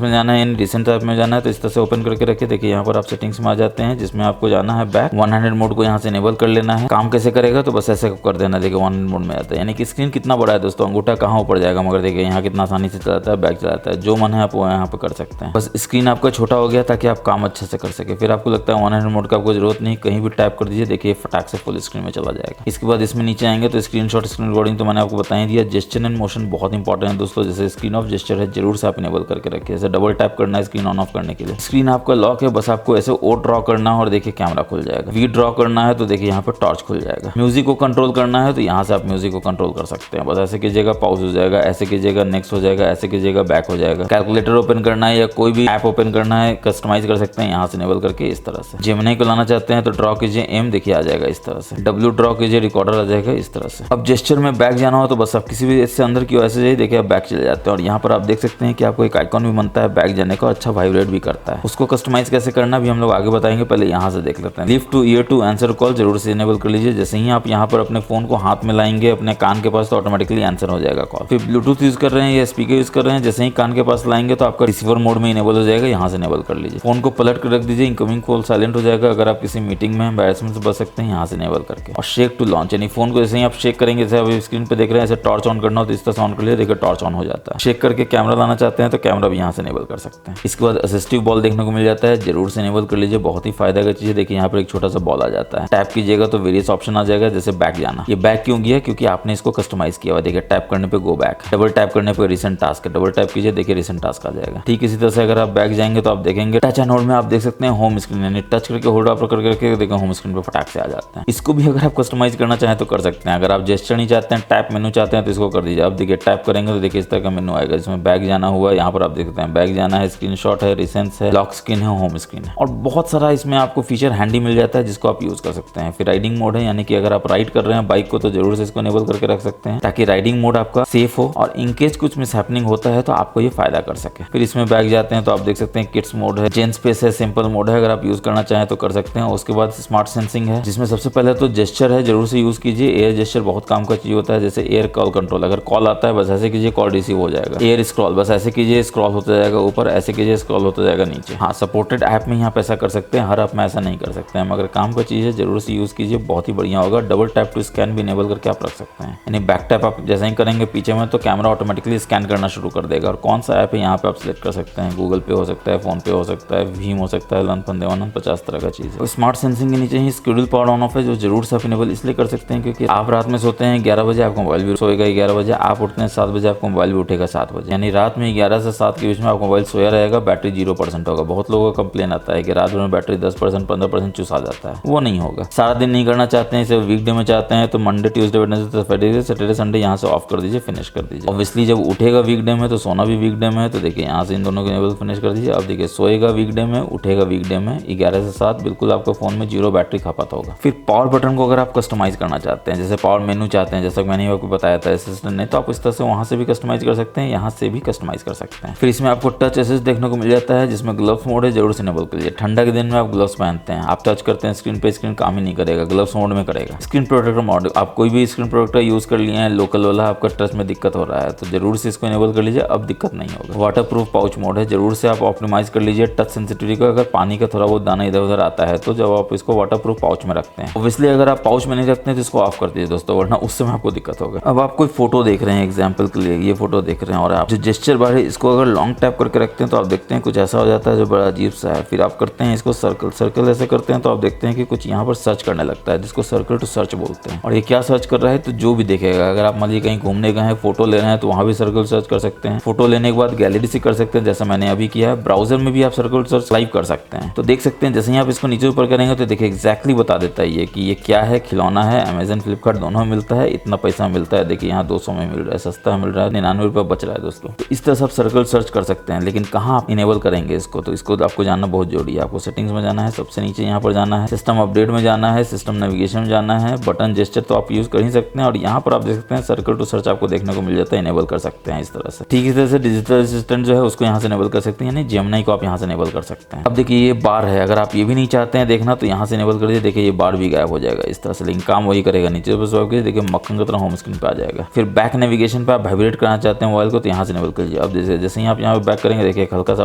में जाना है, यानी रिसेंट ऐप में जाना है, तो इस तरह से ओपन करके रखिए। देखिए यहाँ पर आप सेटिंग्स में आ जाते हैं, जिसमें आपको जाना है बैक। 100 मोड को यहाँ से इनेबल कर लेना है। काम कैसे करेगा तो बस ऐसे कर देना। देखिए 100 मोड में आता है, यानी कि स्क्रीन कितना बड़ा है दोस्तों, अंगूठा कहाँ ऊपर जाएगा, मगर देखिए यहाँ कितना आसानी से चलाता है, बैक चलाता है। जो मन है आप वो यहाँ पे कर सकते हैं। बस स्क्रीन आपका छोटा हो गया ताकि आप काम अच्छे से कर सके। फिर आपको लगता है 100 मोड का आपको जरूरत नहीं, कहीं भी टाइप कर दीजिए। देखिए फटाक से फुल स्क्रीन में चला जाएगा। इसके बाद इसमें नीचे आएंगे तो स्क्रीनशॉट, स्क्रीन रिकॉर्डिंग तो मैंने आपको बता ही दिया। जेस्चर एंड मोशन बहुत इंपॉर्टेंट है दोस्तों। जैसे स्क्रीन ऑफ जेस्चर है, जरूर से आप इनेबल करके रखिए। जैसे डबल टैप करना है स्क्रीन ऑन ऑफ करने के लिए। स्क्रीन आपका लॉक है, बस आपको ऐसे ओ ड्रॉ करना है और देखिए कैमरा खुल जाएगा। वी ड्रॉ करना है तो देखिए यहाँ पर टॉर्च खुल जाएगा। म्यूजिक को कंट्रोल करना है तो यहाँ से आप म्यूजिक को कंट्रोल कर सकते हैं। बस ऐसे कीजिएगा पॉज हो जाएगा, ऐसे कीजिएगा नेक्स्ट हो जाएगा, ऐसे कीजिएगा बैक हो जाएगा। कैलकुलेटर ओपन करना है या कोई भी ऐप ओपन करना है, कस्टमाइज कर सकते हैं यहाँ से इनेबल करके इस तरह से। जेमिनी को लाना चाहते हैं तो ड्रॉ कीजिए एम, देखिए आ जाएगा इस तरह से। डब्ल्यू ड्रॉ कीजिए, रिकॉर्डर आ जाएगा इस तरह से। अब जेस्चर में बैक जाना हो तो बस आप किसी भी इससे अंदर की ऐसे जाइए, देखिए आप बैक चले जाते हैं। और यहाँ पर आप देख सकते हैं कि आपको एक आइकॉन भी बनता है बैक जाने का, अच्छा वाइब्रेट भी करता है। उसको कस्टमाइज कैसे करना भी हम लोग आगे बताएंगे, पहले यहाँ से देख लेते हैं। Lift to ear to answer call जरूर से इनेबल कर लीजिए। जैसे ही आप यहाँ पर अपने फोन को हाथ में लाएंगे अपने कान के पास तो ऑटोमेटिकली आंसर हो जाएगा कॉल। फिर ब्लूटूथ यूज कर रहे हैं या स्पीकर यूज कर रहे हैं, जैसे ही कान के पास लाएंगे तो आपका रिसीवर मोड में इनेबल हो जाएगा, यहाँ से इनेबल कर लीजिए। फोन को पलट कर रख दीजिए, इनकमिंग कॉल साइलेंट हो जाएगा। अगर आप किसी मीटिंग में एम्बैरेसमेंट से बच सकते हैं यहाँ से इनेबल करके। और शेक टू लॉन्च, यानी फोन को जैसे ही आप शेक करेंगे, जैसे आप स्क्रीन पे देख रहे हैं, ऐसे टॉर्च ऑन करना हो तो इस तरह से ऑन कर लिया, देखिए टॉर्च ऑन हो जाता है। शेक करके कैमरा लाना चाहते हैं तो कैमरा भी यहाँ से इनेबल कर सकते हैं। इसके बाद असिस्टिव बॉल देखने को मिल जाता है, जरूर से इनेबल कर लीजिए, बहुत ही फायदा का चीज है। देखिए यहाँ पर एक छोटा सा बॉल आ जाता है, टैप कीजिएगा तो वेरियस ऑप्शन आ जाएगा। जैसे बैक जाना, ये बैक क्यों गया, क्योंकि आपने इसको कस्टमाइज किया हुआ। देखिए टैप करने पे गो बैक, डबल टैप करने पे रिसेंट टास्क, डबल टैप कीजिए, देखिए रिसेंट टास्क आ जाएगा। ठीक इसी तरह से अगर आप बैक जाएंगे तो आप देखेंगे टच एंड होल्ड में आप देख सकते हैं होम स्क्रीन, यानी टच करके होल्ड अप करके देखिए होम स्क्रीन पे फटाक से आ जाते हैं। इसको भी अगर आप कस्टमाइज करना चाहें तो कर सकते हैं। अगर आप जेस्चर नहीं चाहते हैं, टैप मेनू चाहते हैं तो इसको कर दीजिए। आप देखिए टैप करेंगे तो देखिए इस तरह का मेनू आएगा, जिसमें बैक जाना हुआ, यहाँ पर आप देख सकते हैं बैक जाना है, स्क्रीनशॉट है, रिसेंट्स है, लॉक स्क्रीन है, होम स्क्रीन है, और बहुत सारा इसमें आपको फीचर हैंडी मिल जाता है जिसको आप यूज कर सकते हैं। फिर राइडिंग मोड है, यानी कि अगर आप राइड कर रहे हैं बाइक को तो जरूर से इसको इनेबल करके रख सकते हैं ताकि राइडिंग मोड आपका सेफ हो और इनकेस कुछ मिस हैपनिंग होता है तो आपको ये फायदा कर सके। फिर इसमें बैक जाते हैं तो आप देख सकते हैं किड्स मोड है, जेन स्पेस है, सिंपल मोड है, अगर आप यूज करना चाहें तो कर सकते हैं। उसके बाद स्मार्ट सेंसिंग है, जिसमें सबसे पहले तो जेस्चर है, जरूर से यूज कीजिए। एयर जेस्चर बहुत काम का चीज होता है। जैसे एयर कॉल कंट्रोल, अगर कॉल आता है बस ऐसे कीजिए कॉल रिसीव हो जाएगा। एयर स्क्रॉल, बस ऐसे कीजिए स्क्रॉल होता जाएगा ऊपर, ऐसे कीजिए स्क्रॉल होता जाएगा नीचे। हाँ, सपोर्टेड ऐप में यहाँ पे ऐसा कर सकते हैं, हर ऐप में ऐसा नहीं कर सकते हैं, मगर काम का चीज है, जरूर से यूज कीजिए, बहुत ही बढ़िया होगा। डबल टैप टू स्कैन भी इनेबल करके आप रख सकते हैं, यानी बैक टैप आप जैसे ही करेंगे पीछे में तो कैमरा ऑटोमेटिकली स्कैन करना शुरू कर देगा। और कौन सा ऐप है यहाँ पे आप सिलेक्ट कर सकते हैं, गूगल पे हो सकता है, फोन पे हो सकता है, भीम हो सकता है, लन देवानंद 50 तरह का चीज है। स्मार्ट सेंसिंग के नीचे ही शेड्यूल पावर ऑन ऑफ है, जो जरूर से आप इनेबल इसलिए कर सकते हैं क्योंकि आप रात में सोते हैं 11 बजे आपका मोबाइल भी सोएगा 11 बजे, आप उठते हैं 7 बजे आपका मोबाइल भी उठेगा 7 बजे, यानी रात में 11 से 7 के बीच में आपका मोबाइल सोया रहेगा, बैटरी 0% होगा। बहुत लोगों का कंप्लेन आता है कि रात भर में बैटरी 10% 15% चुसा जाता है, वो नहीं होगा। सारा दिन नहीं करना चाहते हैं, सिर्फ वीकडे में चाहते हैं तो Monday Tuesday Wednesday Friday Saturday Sunday यहाँ से ऑफ कर दीजिए, फिनिश कर दीजिए। ऑब्वियसली जब उठेगा वीकडे में तो सोना भी वीकडे में है, तो देखिए यहाँ से इन दोनों को इनेबल फिनिश कर दीजिए। अब देखिए सोएगा वीकडे में, उठेगा वीकडे में, 11 से 7 बिल्कुल आपका फोन में 0 बैटरी खपत होगा। फिर पावर बटन को अगर आप कस्टमाइज करना चाहते हैं, जैसे पावर मेनू चाहते हैं, जैसा मैंने आपको बताया था असिस्टेंट ने, तो आप इस तरह से वहाँ से भी कस्टमाइज कर सकते हैं, यहाँ से भी कस्टमाइज कर सकते हैं। फिर इसमें आपको टच असिस्ट देखने को मिल जाता है, जिसमें ग्लव्स मोड है, जरूर से इनेबल कर लीजिए। ठंडा के दिन में आप ग्लव्स पहनते हैं, आप टच करते हैं स्क्रीन पे, स्क्रीन काम ही नहीं करेगा, ग्लव्स मोड में करेगा। स्क्रीन प्रोटेक्टर मोड, आप कोई भी स्क्रीन प्रोटेक्टर यूज कर लिए हैं लोकल वाला, आपका टच में दिक्कत हो रहा है तो जरूर से इसको इनेबल कर लीजिए, अब दिक्कत नहीं होगा। वाटर प्रूफ पाउच मोड है, जरूर से आप ऑप्टिमाइज कर लीजिए टच सेंसिटिविटी को। अगर पानी का थोड़ा बहुत दाना इधर उधर आता है तो जब आप इसको वाटर प्रूफ पाउच में रखते हैं, ऑब्वियसली अगर आप पाउच में नहीं रखते हैं तो इसको ऑफ कर दीजिए दोस्तों, वरना उस समय आपको दिक्कत होगा। अब आप कोई फोटो देख रहे हैं, एग्जाम्पल के लिए ये फोटो देख रहे हैं, और आप जो जेस्चर बार है इसको अगर लॉन्ग टैप करके रखते हैं तो आप देखते हैं कुछ ऐसा हो जाता है जो बड़ा अजीब सा है। फिर आप करते हैं इसको सर्कल ऐसे करते हैं तो आप देखते हैं कि कुछ यहाँ पर सर्च करने लगता है, जिसको सर्कल टू सर्च बोलते हैं। और ये क्या सर्च कर रहा है तो जो भी देखेगा, अगर आप मान लीजिए कहीं घूमने गए हैं, फोटो ले रहे हैं तो वहाँ भी सर्कल सर्च कर सकते हैं। फोटो लेने के बाद गैलरी से कर सकते हैं, जैसा मैंने अभी किया है। ब्राउजर में भी आप सर्कल सर्च लाइव कर सकते हैं, तो देख सकते हैं जैसे ही आप इसको नीचे ऊपर करेंगे तो देखिए एग्जैक्टली बता देता है ये कि ये क्या है, खिलौना है, अमेजन फ्लिपकार्ट दोनों में मिलता है, इतना पैसा मिलता है। देखिए यहाँ 200 में मिल रहा है, सस्ता मिल रहा है, 99 रुपये बच रहा है दोस्तों। तो इस तरह से आप सर्कल सर्च कर सकते हैं, लेकिन कहाँ आप इनेबल करेंगे इसको, तो इसको आपको जानना बहुत जरूरी है। आपको सेटिंग्स में जाना है, सबसे नीचे यहाँ पर जाना है, सिस्टम अपडेट में जाना है, सिस्टम नेविगेशन में जाना है, बटन जेस्चर तो आप यूज कर ही सकते हैं, और यहाँ पर आप देख सकते हैं सर्कल टू सर्च आपको देखने को मिल जाता है, इनेबल कर सकते हैं इस तरह से। ठीक इस तरह से डिजिटल असिस्टेंट जो है उसको यहाँ से इनेबल कर सकते हैं, यानी जेमिनी को आप यहाँ से इनेबल कर सकते हैं। अब देखिए ये बार है, अगर आप ये भी नहीं चाहते हैं देखना तो यहाँ से इनेबल कर दीजिए, देखिए ये बार भी गायब हो जाएगा इस तरह से, लेकिन काम वही करेगा। नीचे पर स्वाइप कीजिए, देखिए मक्खन की तरह होम स्क्रीन पे आ जाएगा। फिर बैक नेविगेशन पे आप वाइब्रेट करना चाहते हैं मोबाइल को तो यहाँ से इनेबल कीजिए। अब जैसे ही आप यहाँ पे बैक करेंगे, देखिए हल्का सा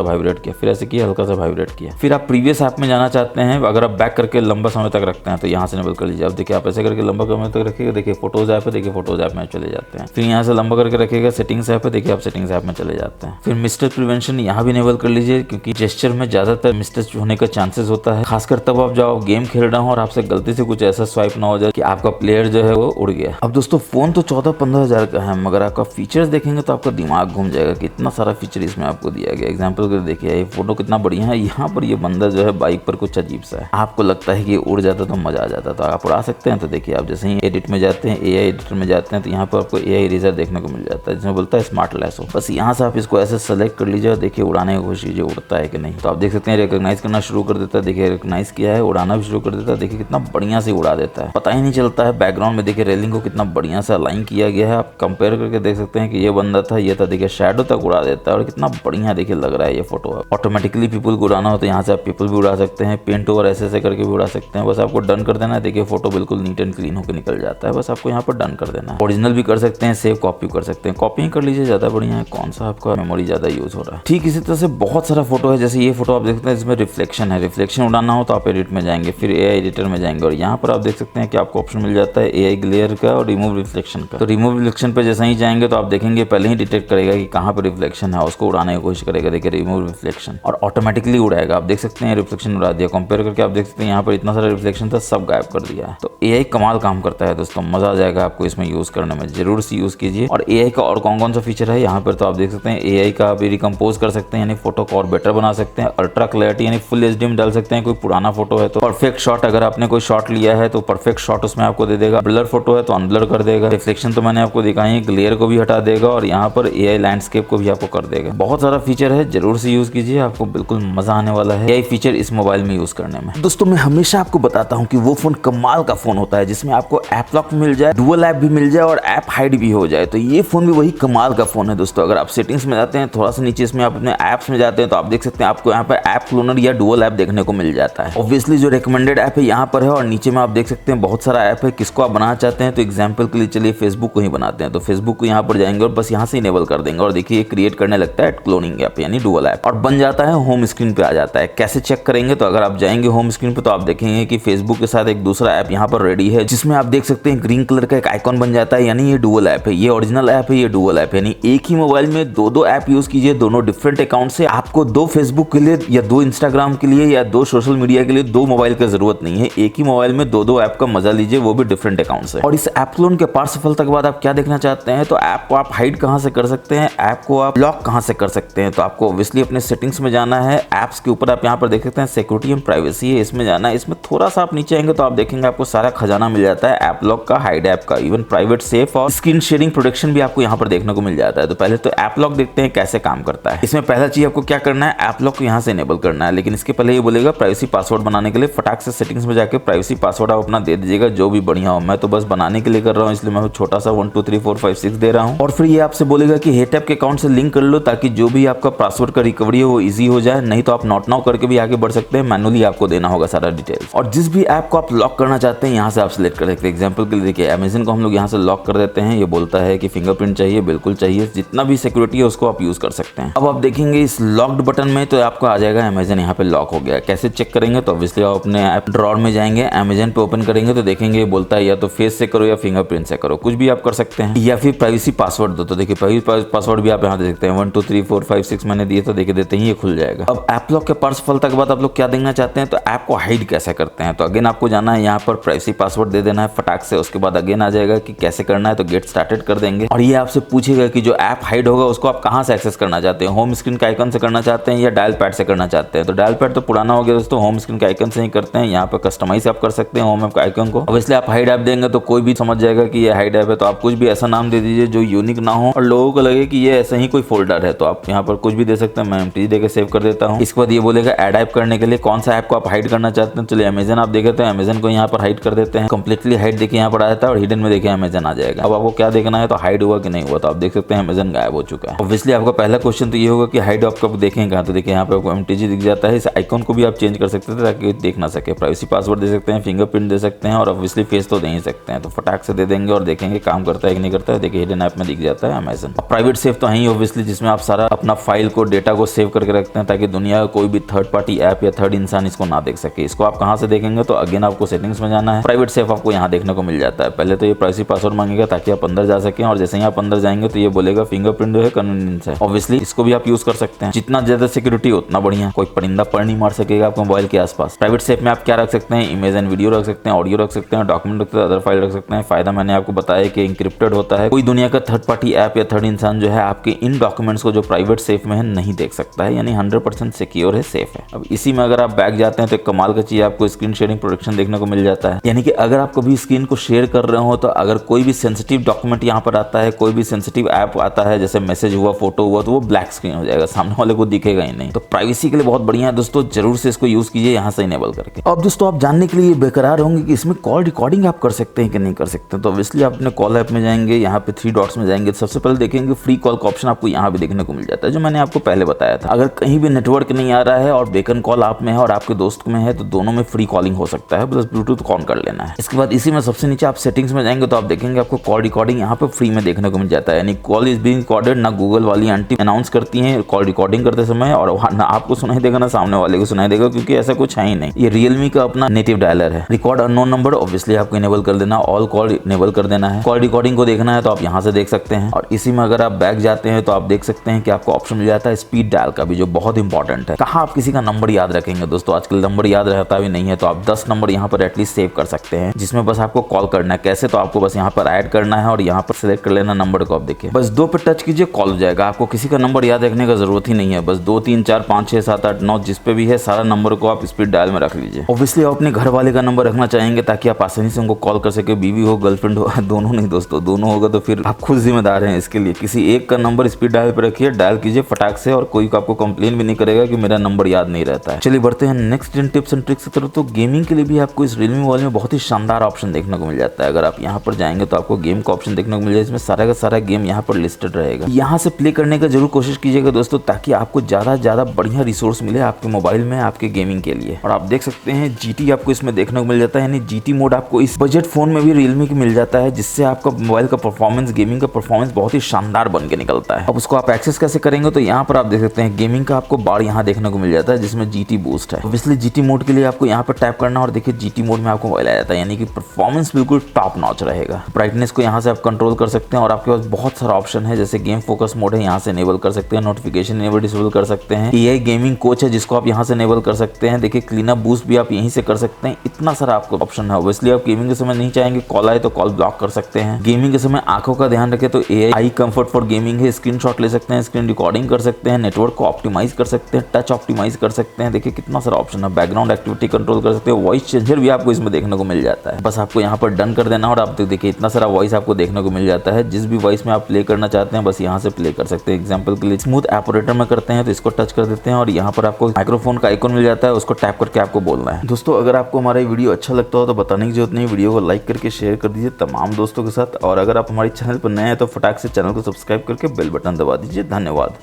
वाइब्रेट किया, फिर ऐसे किया, हल्का सा वाइब्रेट किया। फिर आप प्रीवियस ऐप में जाना चाहते हैं, अगर आप बैक करके लंबा समय तक रखते हैं तो यहाँ से इनेबल कर लीजिए। अब देखिए आप ऐसे करके लंबा समय तक रखिएगा, देखिए फोटोज ऐप है, देखिए फोटोज ऐप में चले जाते हैं। फिर यहाँ से लंबा करके रखिएगा, सेटिंग्स ऐप है, देखिए आप सेटिंग्स ऐप में चले जाते हैं। फिर मिस्टेक प्रिवेंशन यहाँ भी इनेबल कर लीजिए, क्योंकि जेस्चर में ज्यादातर मिस्टेक होने का चांसेस होता है, खासकर तब आप जब गेम खेल रहे हो और आपसे गलती से कुछ ऐसा स्वाइप ना हो जाए कि आपका प्लेयर जो है वो उड़ गया। अब दोस्तों फोन तो 14-15 हज़ार का है, मगर आपका फीचर्स देखेंगे तो आपका दिमाग घूम जाएगा कि इतना सारा फीचर इसमें आपको दिया गया। एग्जांपल कर देखिए, ये फोटो कितना बढ़िया है, यहाँ पर ये बंदा जो है बाइक पर कुछ अजीब सा है, आपको लगता है कि ये उड़ जाता तो मजा आ जाता, तो आप उड़ा सकते हैं। तो देखिए आप जैसे ही एडिट में जाते हैं, एआई एडिटर में जाते हैं, तो यहाँ पर आपको एआई इरेजर देखने को मिल जाता है, जिसमें बोलता है स्मार्ट लैसो। बस यहाँ से आप इसको ऐसे सेलेक्ट कर लीजिए और देखिए उड़ाने की कोशिश कीजिए, उड़ता है कि नहीं। तो आप देख सकते हैं रिकॉग्नाइज करना शुरू कर देता है, देखिए रिकॉग्नाइज किया है, उड़ाना भी शुरू कर देता है, देखिए कितना बढ़िया से उड़ा देता है, पता ही नहीं चलता है। बैकग्राउंड में देखिए रेलिंग को कितना बढ़िया से अलाइन किया गया है, आप कंपेयर करके देख सकते हैं कि ये बंदा था, ये था, देखिए शैडो तक उड़ा देता है और कितना बढ़िया देखिए लग रहा है ये फोटो। ऑटोमेटिकली पीपल को उड़ाना हो तो यहाँ से आप पीपल भी उड़ा सकते हैं, पेंट ओवर ऐसे करके भी उड़ा सकते हैं। बस आपको डन कर देना है, देखिए फोटो बिल्कुल नीट एंड क्लीन होकर निकल जाता है, बस आपको यहाँ पर डन कर देना है। ओरिजिनल भी कर सकते हैं, सेव कॉपी कर सकते हैं, कॉपी कर लीजिए, ज्यादा बढ़िया है, कौन सा आपका मेमोरी ज्यादा यूज हो रहा है। ठीक इसी तरह से बहुत सारा फोटो है, जैसे ये फोटो आप देख सकते हैं, इसमें रिफ्लेक्शन है, रिफ्लेक्शन उड़ाना हो तो आप एडिट में जाएंगे, फिर एआई एडिटर में जाएंगे, और यहाँ पर आप देख सकते हैं कि आपको ऑप्शन मिल जाता है एआई ग्लेयर का और रिमूव रिफ्लेक्शन का। तो रिमूव रिफ्लेक्शन पे जैसे ही जाएंगे तो आप देखेंगे पहले ही डिटेक्ट करेगा कि कहाँ पर रिफ्लेक्शन है, उसको उड़ाने की कोशिश करेगा, देखिए रिमूव रिफ्लेक्शन, और ऑटोमेटिकली उड़ाएगा। आप देख सकते हैं रिफ्लेक्शन उड़ा दिया, कंपेयर करके आप देख सकते हैं यहाँ पर इतना सारा रिफ्लेक्शन था, सब गायब कर दिया है। तो एआई कमाल काम करता है दोस्तों, मजा आ जाएगा आपको इसमें यूज करने में, जरूर से यूज कीजिए। और एआई का और कौन कौन सा फीचर है यहाँ पर तो आप देख सकते हैं, एआई का भी रिकम्पोज कर सकते हैं, यानी फोटो को और बेटर बना सकते हैं, अल्ट्रा क्लैरिटी यानी फुल एचडी में डाल सकते हैं, कोई पुराना फोटो है तो परफेक्ट शॉट, अगर आपने कोई शॉट लिया है तो परफेक्ट शॉट उसमें आपको दे देगा, ब्लर फोटो है तो अनब्लर कर देगा, रिफ्लेक्शन तो मैंने आपको दिखाई है, ग्लेयर को भी हटा देगा, और यहाँ पर एआई लैंडस्केप को भी आपको कर देगा। बहुत सारा फीचर है, जरूर से यूज कीजिए, आपको बिल्कुल मजा आने वाला है एआई फीचर इस मोबाइल में यूज करने में। दोस्तों मैं हमेशा आपको बताता हूँ कि वो फोन कमाल का फोन होता है जिसमें आपको ऐप लॉक मिल जाए, डुअल ऐप भी मिल जाए और ऐप हाइड भी हो जाए, तो ये फोन भी वही कमाल का फोन है दोस्तों। अगर आप सेटिंग्स में जाते हैं, थोड़ा सा नीचे इसमें आप अपने ऐप्स में जाते हैं तो आप देख सकते हैं आपको यहाँ पर ऐप क्लोनर या डुअल ऐप देखने को मिल जाता है। ऑब्वियसली जो रिकमेंडेड ऐप है यहाँ पर है, और नीचे में आप देख सकते हैं बहुत सारा ऐप है, किसको आप बनाना चाहते हैं। तो एग्जाम्पल के लिए चलिए फेसबुक को ही बनाते हैं, तो फेसबुक को यहाँ पर जाएंगे और बस यहाँ से इनेबल कर देंगे, और देखिए क्रिएट करने लगता है क्लोनिंग ऐप यानी डुअल ऐप, और बन जाता है, होम स्क्रीन पे आ जाता है। कैसे चेक करेंगे, तो अगर आप जाएंगे होम स्क्रीन पे तो आप देखेंगे कि फेसबुक के साथ एक दूसरा ऐप यहाँ पर रेडी है, जिसमें आप देख सकते हैं ग्रीन कलर का एक आइकॉन बन जाता है, यानी ये डुअल ऐप है, ये ओरिजिनल ऐप है, ये डुअल ऐप, यानी एक ही मोबाइल में दो ऐप यूज कीजिए, दोनों डिफरेंट अकाउंट से। आपको दो फेसबुक के लिए या दो इंस्टाग्राम के लिए या दो सोशल मीडिया के लिए दो मोबाइल की जरूरत नहीं है, एक ही मोबाइल में दो ऐप का मजा लीजिए, वो भी डिफरेंट अकाउंट से। और इस ऐप क्लोन के पार्ट सफलता के बाद आप क्या देखना चाहते हैं, तो ऐप को आप हाइड कहां से कर सकते हैं, ऐप को आप लॉक कहां से कर सकते हैं, तो आपको ऑब्वियसली अपने सेटिंग्स में जाना है। ऐप्स के ऊपर आप यहाँ पर देख सकते हैं सिक्योरिटी एंड प्राइवेसी है, इसमें जाना है। इसमें थोड़ा सा आप नीचे आएंगे तो आप देखेंगे आपको सारा खजाना मिल जाता है ऐप लॉक का, हाइड ऐप का, इवन प्राइवेट सेफ और स्क्रीन शेयरिंग प्रोटेक्शन भी आपको यहाँ पर देखने को मिल जाता है। तो पहले तो ऐप लॉक देखते हैं कैसे काम करता है। इसमें पहला चीज आपको क्या करना है, ऐप लॉक को यहाँ से इनेबल करना है, लेकिन इसके पहले ये बोलेगा प्राइवेसी पासवर्ड बनाने के लिए फटाक से सेटिंग्स में जाकर प्राइवेसी पासवर्ड आप अपना दे दीजिएगा, जो भी बढ़िया हो। मैं तो बस बनाने के लिए कर रहा हूँ, इसलिए मैं छोटा सा 1 2 3 4 5 6 दे रहा रहा हूँ। और फिर ये आपसे बोलेगा कि हेटैप के अकाउंट से लिंक कर लो ताकि जो भी आपका पासवर्ड का रिकवरी है वो इजी हो जाए, नहीं तो आप नॉट नाउ करके भी आगे बढ़ सकते हैं, मैनुअली आपको देना होगा सारा डिटेल्स। और जिस भी ऐप को आप लॉक करना चाहते हैं यहाँ से आप सिलेक्ट कर सकते हैं। एग्जाम्पल के लिए देखिए अमेजन को हम लोग यहाँ से लॉक कर देते हैं। ये बोलता है कि फिंगरप्रिंट चाहिए, बिल्कुल चाहिए, जितना भी सिक्योरिटी है उसको आप यूज कर सकते हैं। अब आप देखेंगे इस लॉक्ड बटन में तो आपको आ जाएगा अमेजन यहाँ पे लॉक हो गया। कैसे चेक करेंगे तो ऑब्वियसली आप अपने ऐप ड्रॉअर में जाएंगे, अमेजन पे ओपन करेंगे तो देखेंगे बोलता है या तो फेस से करो या फिंगरप्रिंट से करो, कुछ भी आप कर सकते हैं, या फिर प्राइवेसी पासवर्ड दो। तो देखिए प्राइवेसी पासवर्ड भी आप यहाँ दे सकते हैं, 1 2 3 4 5 6 मैंने दिए तो देखिए देते ही ये खुल जाएगा। अब ऐप लॉक के पास सफलता के बाद आप लोग क्या देखना चाहते हैं तो ऐप को हाइड कैसे करते हैं। तो अगेन आपको जाना है यहाँ पर प्राइवेसी पासवर्ड दे देना है फटाक से, उसके बाद अगेन आ जाएगा कि कैसे करना है, तो गेट स्टार्टेड कर देंगे। और ये आपसे पूछेगा कि जो ऐप हाइड होगा उसको आप कहाँ से एक्सेस करना चाहते हैं, होम स्क्रीन के आइकन से करना चाहते हैं या डायल पैड से करना चाहते हैं। तो डायल पैड तो पुराना हो गया दोस्तों, होम स्क्रीन के आइकन से ही करते हैं। यहाँ पे कस्टमाइज आप कर सकते हैं होम ऐप के आइकन को। अब इसलिए आप हाइड ऐप देंगे तो कोई भी समझ जाएगा कि ये हाइड ऐप है, तो आप कुछ भी ऐसा नाम दे दीजिए जो यूनिक ना हो और लोगों को लगे कि ये ऐसा ही कोई फोल्डर है। तो आप यहाँ पर कुछ भी दे सकते हैं, मैं एमटी देकर सेव कर देता हूँ। इसके बाद ये बोलेगा ऐड ऐप करने के लिए कौन सा ऐप को आप हाइड करना चाहते हैं। चलिए अमेजन आप देखे थे, अमेजन को यहाँ पर हाइड कर देते हैं। कंप्लीटली हाइड देखिए यहाँ पर आ जाता है और हिडन में देखिए अमेजन आ जाएगा। अब आपको क्या देखना है तो हाइड हुआ कि नहीं हुआ, तो आप देख सकते हैं अमेजन गायब हो चुका है। ऑब्वियसली आपका पहला क्वेश्चन तो ये होगा कि हाइड आप कब देखेंगे कहाँ, तो देखिए यहाँ पे आपको एमटीजी दिख जाता है। इस आइकन को भी आप चेंज कर सकते थे ताकि देख ना सके। प्राइवेसी पासवर्ड दे सकते हैं, फिंगरप्रिंट दे सकते हैं और ऑब्वियसली फेस तो दे ही सकते हैं। तो फटाक से दे देंगे और देखेंगे काम करता है कि नहीं करता है। देखिए हिडन ऐप में दिख जाता है अमेजन। प्राइवेट सेव तो है ही ऑब्वियसली, जिसमें आप सारा अपना फाइल को डेटा को सेव करके रखते हैं ताकि दुनिया का कोई भी थर्ड पार्टी ऐप या थर्ड इंसान इसको ना देख सके। इसको आप कहाँ से देखेंगे तो अगेन आपको सेटिंग्स में जाना है, प्राइवेट सेव आपको यहाँ देखने को मिल जाता है। पहले तो ये प्राइवेसी पासवर्ड मांगेगा ताकि आप अंदर जा सकें, और जैसे ही आप अंदर जाएंगे तो ये बोलेगा फिंगरप्रिंट जो है कन्वीनियंस है। ऑब्वियसली इसको भी आप यूज कर सकते हैं, जितना ज्यादा सिक्योरिटी उतना बढ़िया, कोई परिंदा पर नहीं मार सकेगा आपको मोबाइल के आसपास। प्राइवेट सेव में आप क्या रख सकते हैं, इमेज एंड वीडियो रख सकते हैं, ऑडियो रख सकते हैं, डॉक्यूमेंट रख सकते हैं, अदर फाइल रख सकते हैं। फायदा मैंने आपको बताया कि इंक्रिप्टेड होता है, कोई दुनिया का थर्ड पार्टी ऐप या थर्ड इंसान जो है आपके इन डॉक्यूमेंट्स को जो प्राइवेट सेफ में है नहीं देख सकता है, यानी 100% सिक्योर है, सेफ है। अब इसी में अगर आप बैक जाते हैं तो कमाल का चीज आपको स्क्रीन शेयरिंग प्रोटेक्शन देखने को मिल जाता है। यानी कि अगर आप कभी स्क्रीन को शेयर कर रहे हो तो अगर कोई भी सेंसिटिव डॉक्यूमेंट यहाँ पर आता है, कोई भी सेंसिटिव ऐप आता है, जैसे मैसेज हुआ, फोटो हुआ, तो वो ब्लैक स्क्रीन हो जाएगा, सामने वाले को दिखेगा ही नहीं। तो प्राइवेसी के लिए बहुत बढ़िया है दोस्तों, जरूर से इसको यूज कीजिए यहाँ से इनेबल करके। अब दोस्तों आप जानने के लिए बेकरार होंगे कि इसमें कॉल रिकॉर्डिंग आप कर सकते हैं कि नहीं कर सकते। तो ऑब्वियसली आप अपने कॉल ऐप में जाएंगे, यहाँ पे 3 डॉट्स में जाएंगे, सबसे पहले देखेंगे फ्री कॉल का ऑप्शन आपको यहाँ भी देखने को मिल जाता है, जो मैंने आपको पहले बताया था। अगर कहीं भी नेटवर्क नहीं आ रहा है और बेकन कॉल आप में है और आपके दोस्त में है तो दोनों में फ्री कॉलिंग हो सकता है, बस ब्लूटूथ ऑन कर लेना है। इसके बाद इसी में सबसे नीचे आप सेटिंग्स में जाएंगे तो आप देखेंगे आपको कॉल रिकॉर्डिंग यहाँ पे फ्री में देखने को मिल जाता है, यानी कॉल इज बीइंग रिकॉर्डेड। ना गूगल वाली आंटी अनाउंस करती है कॉल रिकॉर्डिंग करते समय, और ना आपको सुनाई देगा ना सामने वाले को सुनाई देगा, क्योंकि ऐसा कुछ है ही नहीं। ये रियलमी का अपना नेटिव डायलर है। रिकॉर्ड अननोन नंबर ऑब्वियसली आपको इनेबल कर देना, ऑल कॉल इनेबल कर देना है। कॉल रिकॉर्डिंग को देखना है तो आप यहाँ से देख सकते हैं। और इसी में अगर आप बैक जाते हैं तो आप देख सकते हैं कि आपको ऑप्शन मिल जाता है स्पीड डायल का भी, जो बहुत इंपॉर्टेंट है। कहाँ आप किसी का नंबर याद रखेंगे दोस्तों, आजकल नंबर याद रहता भी नहीं है, तो आप 10 नंबर यहाँ पर एटलीस्ट सेव कर सकते हैं, जिसमें बस आपको कॉल करना है। कैसे, तो आपको बस यहाँ पर ऐड करना है और यहाँ पर सिलेक्ट कर लेना नंबर को। आप देखिए बस 2 पे टच कीजिए, कॉल हो जाएगा। आपको किसी का नंबर याद रखने का जरूरत ही नहीं है, बस 2 3 4 5 6 7 8 9 जिस पे भी है सारा नंबर को आप स्पीड डायल में रख लीजिए। ऑब्वियसली आप अपने घर वाले का नंबर रखना चाहेंगे ताकि आप आसानी से उनको कॉल कर सके, बीवी हो गर्लफ्रेंड हो, दोनों नहीं दोस्तों, दोनों होगा तो फिर आप खुद जिम्मेदार हैं इसके लिए। किसी एक का नंबर स्पीड डायल पे रखिए, डायल कीजिए फटाक से, और कोई आपको कंप्लेन भी नहीं करेगा कि मेरा नंबर याद नहीं रहता है। चलिए बढ़ते हैं नेक्स्ट 10 टिप्स एंड ट्रिक्स की तरफ। तो गेमिंग के लिए भी आपको इस रियलमी मोबाइल में बहुत ही शानदार ऑप्शन देखने को मिल जाता है। अगर आप यहाँ पर जाएंगे तो आपको गेम का ऑप्शन देखने को मिल जाएगा, इसमें सारा का सारा गेम यहाँ पर लिस्टेड रहेगा। यहाँ से प्ले करने का जरूर कोशिश कीजिएगा दोस्तों, ताकि आपको ज्यादा बढ़िया रिसोर्स मिले आपके मोबाइल में आपके गेमिंग के लिए। और आप देख सकते हैं जीटी आपको इसमें देखने को मिल जाता है, यानी जीटी मोड आपको इस बजट फोन में भी रियलमी की मिल जाता है, जिससे आपका मोबाइल का परफॉर्मेंस, गेमिंग का परफॉर्मेंस बहुत ही शानदार बन के निकलता है। अब उसको आप एक्सेस कैसे करेंगे तो यहाँ पर आप देख सकते हैं गेमिंग का आपको बार यहाँ देखने को मिल जाता है, जिसमें जीटी बूस्ट है। ऑब्वियसली जीटी मोड के लिए आपको यहाँ पर टैप करना और देखिए जीटी मोड में आपको मोबाइल आ जाता है, यानी कि परफॉर्मेंस बिल्कुल टॉप नॉच रहेगा। ब्राइटनेस को यहाँ से आप कंट्रोल कर सकते हैं और आपके पास बहुत सारा ऑप्शन है, जैसे गेम फोकस मोड है, यहाँ से इनेबल कर सकते हैं, नोटिफिकेशन इनेबल डिसेबल कर सकते हैं, एआई गेमिंग कोच है जिसको आप यहाँ से इनेबल कर सकते हैं। देखिए क्लीन अप बूस्ट भी आप यहीं से कर सकते हैं, इतना सारा आपको ऑप्शन है। ऑब्वियसली आप गेमिंग के समय नहीं चाहेंगे कॉल आए तो कॉल ब्लॉक कर सकते हैं। गेमिंग के समय आंखों का ध्यान रखें तो एआई कंफर्ट फॉर गेमिंग है, स्क्रीनशॉट ले सकते हैं, स्क्रीन रिकॉर्डिंग कर सकते हैं, नेटवर्क को ऑप्टिमाइज कर सकते हैं, टच ऑप्टिमाइज कर सकते हैं। देखिए कितना सारा ऑप्शन है, बैकग्राउंड एक्टिविटी कंट्रोल कर सकते हैं, वॉइस चेंजर भी आपको इसमें देखने को मिल जाता है। बस आपको यहाँ पर डन कर देना और आप देखिए इतना सारा वॉइस आपको देखने को मिल जाता है। जिस भी वॉइस में आप प्ले करना चाहते हैं बस यहाँ से प्ले कर सकते हैं। एग्जाम्पल के लिए स्मूथ ऑपरेटर में करते हैं तो इसको टच कर देते हैं और यहाँ पर आपको माइक्रोफोन का आइकॉन मिल जाता है, उसको टैप करके आपको बोलना है। दोस्तों अगर आपको हमारा वीडियो अच्छा लगता हो तो बताने की जरूरत नहीं, वीडियो को लाइक करके शेयर कर दीजिए तमाम दोस्तों के साथ। और अगर आप हमारे चैनल चैनल पर नए हैं तो फटाक से चैनल को सब्सक्राइब करके बेल बटन दबा दीजिए। धन्यवाद।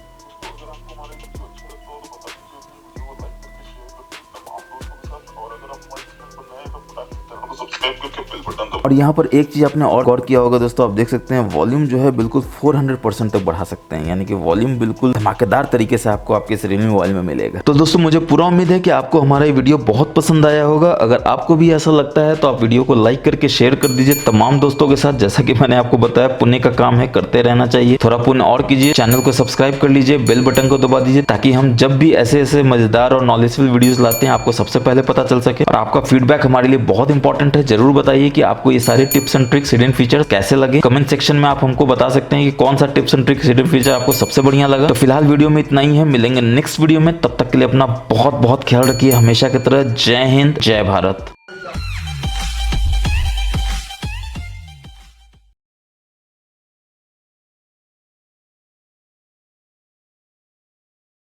और यहाँ पर एक चीज़ आपने और गौर किया होगा दोस्तों, आप देख सकते हैं वॉल्यूम जो है बिल्कुल 400% तक बढ़ा सकते हैं, यानी कि वॉल्यूम बिल्कुल धमाकेदार तरीके से आपको आपके इस Realme मोबाइल में मिलेगा। तो दोस्तों मुझे पूरा उम्मीद है कि आपको हमारा ये वीडियो बहुत पसंद आया होगा। अगर आपको भी ऐसा लगता है तो आप वीडियो को लाइक करके शेयर कर दीजिए तमाम दोस्तों के साथ। जैसा कि मैंने आपको बताया, पुण्य का काम है, करते रहना चाहिए। थोड़ा पुण्य और कीजिए, चैनल को सब्सक्राइब कर लीजिए, बेल बटन को दबा दीजिए, ताकि हम जब भी ऐसे ऐसे मजेदार और नॉलेजफुल वीडियोस लाते हैं आपको सबसे पहले पता चल सके। और आपका फीडबैक हमारे लिए बहुत इंपॉर्टेंट है। जरूर बताइए कि आपको ये सारे tips and tricks, hidden features कैसे लगे। कमेंट सेक्शन में आप हमको बता सकते हैं कि कौन सा tips and tricks, hidden feature आपको सबसे बढ़िया लगा। तो फिलहाल वीडियो में इतना ही है, मिलेंगे नेक्स्ट वीडियो में। तब तक के लिए अपना बहुत बहुत ख्याल रखिए, हमेशा की तरह। जय हिंद, जय भारत।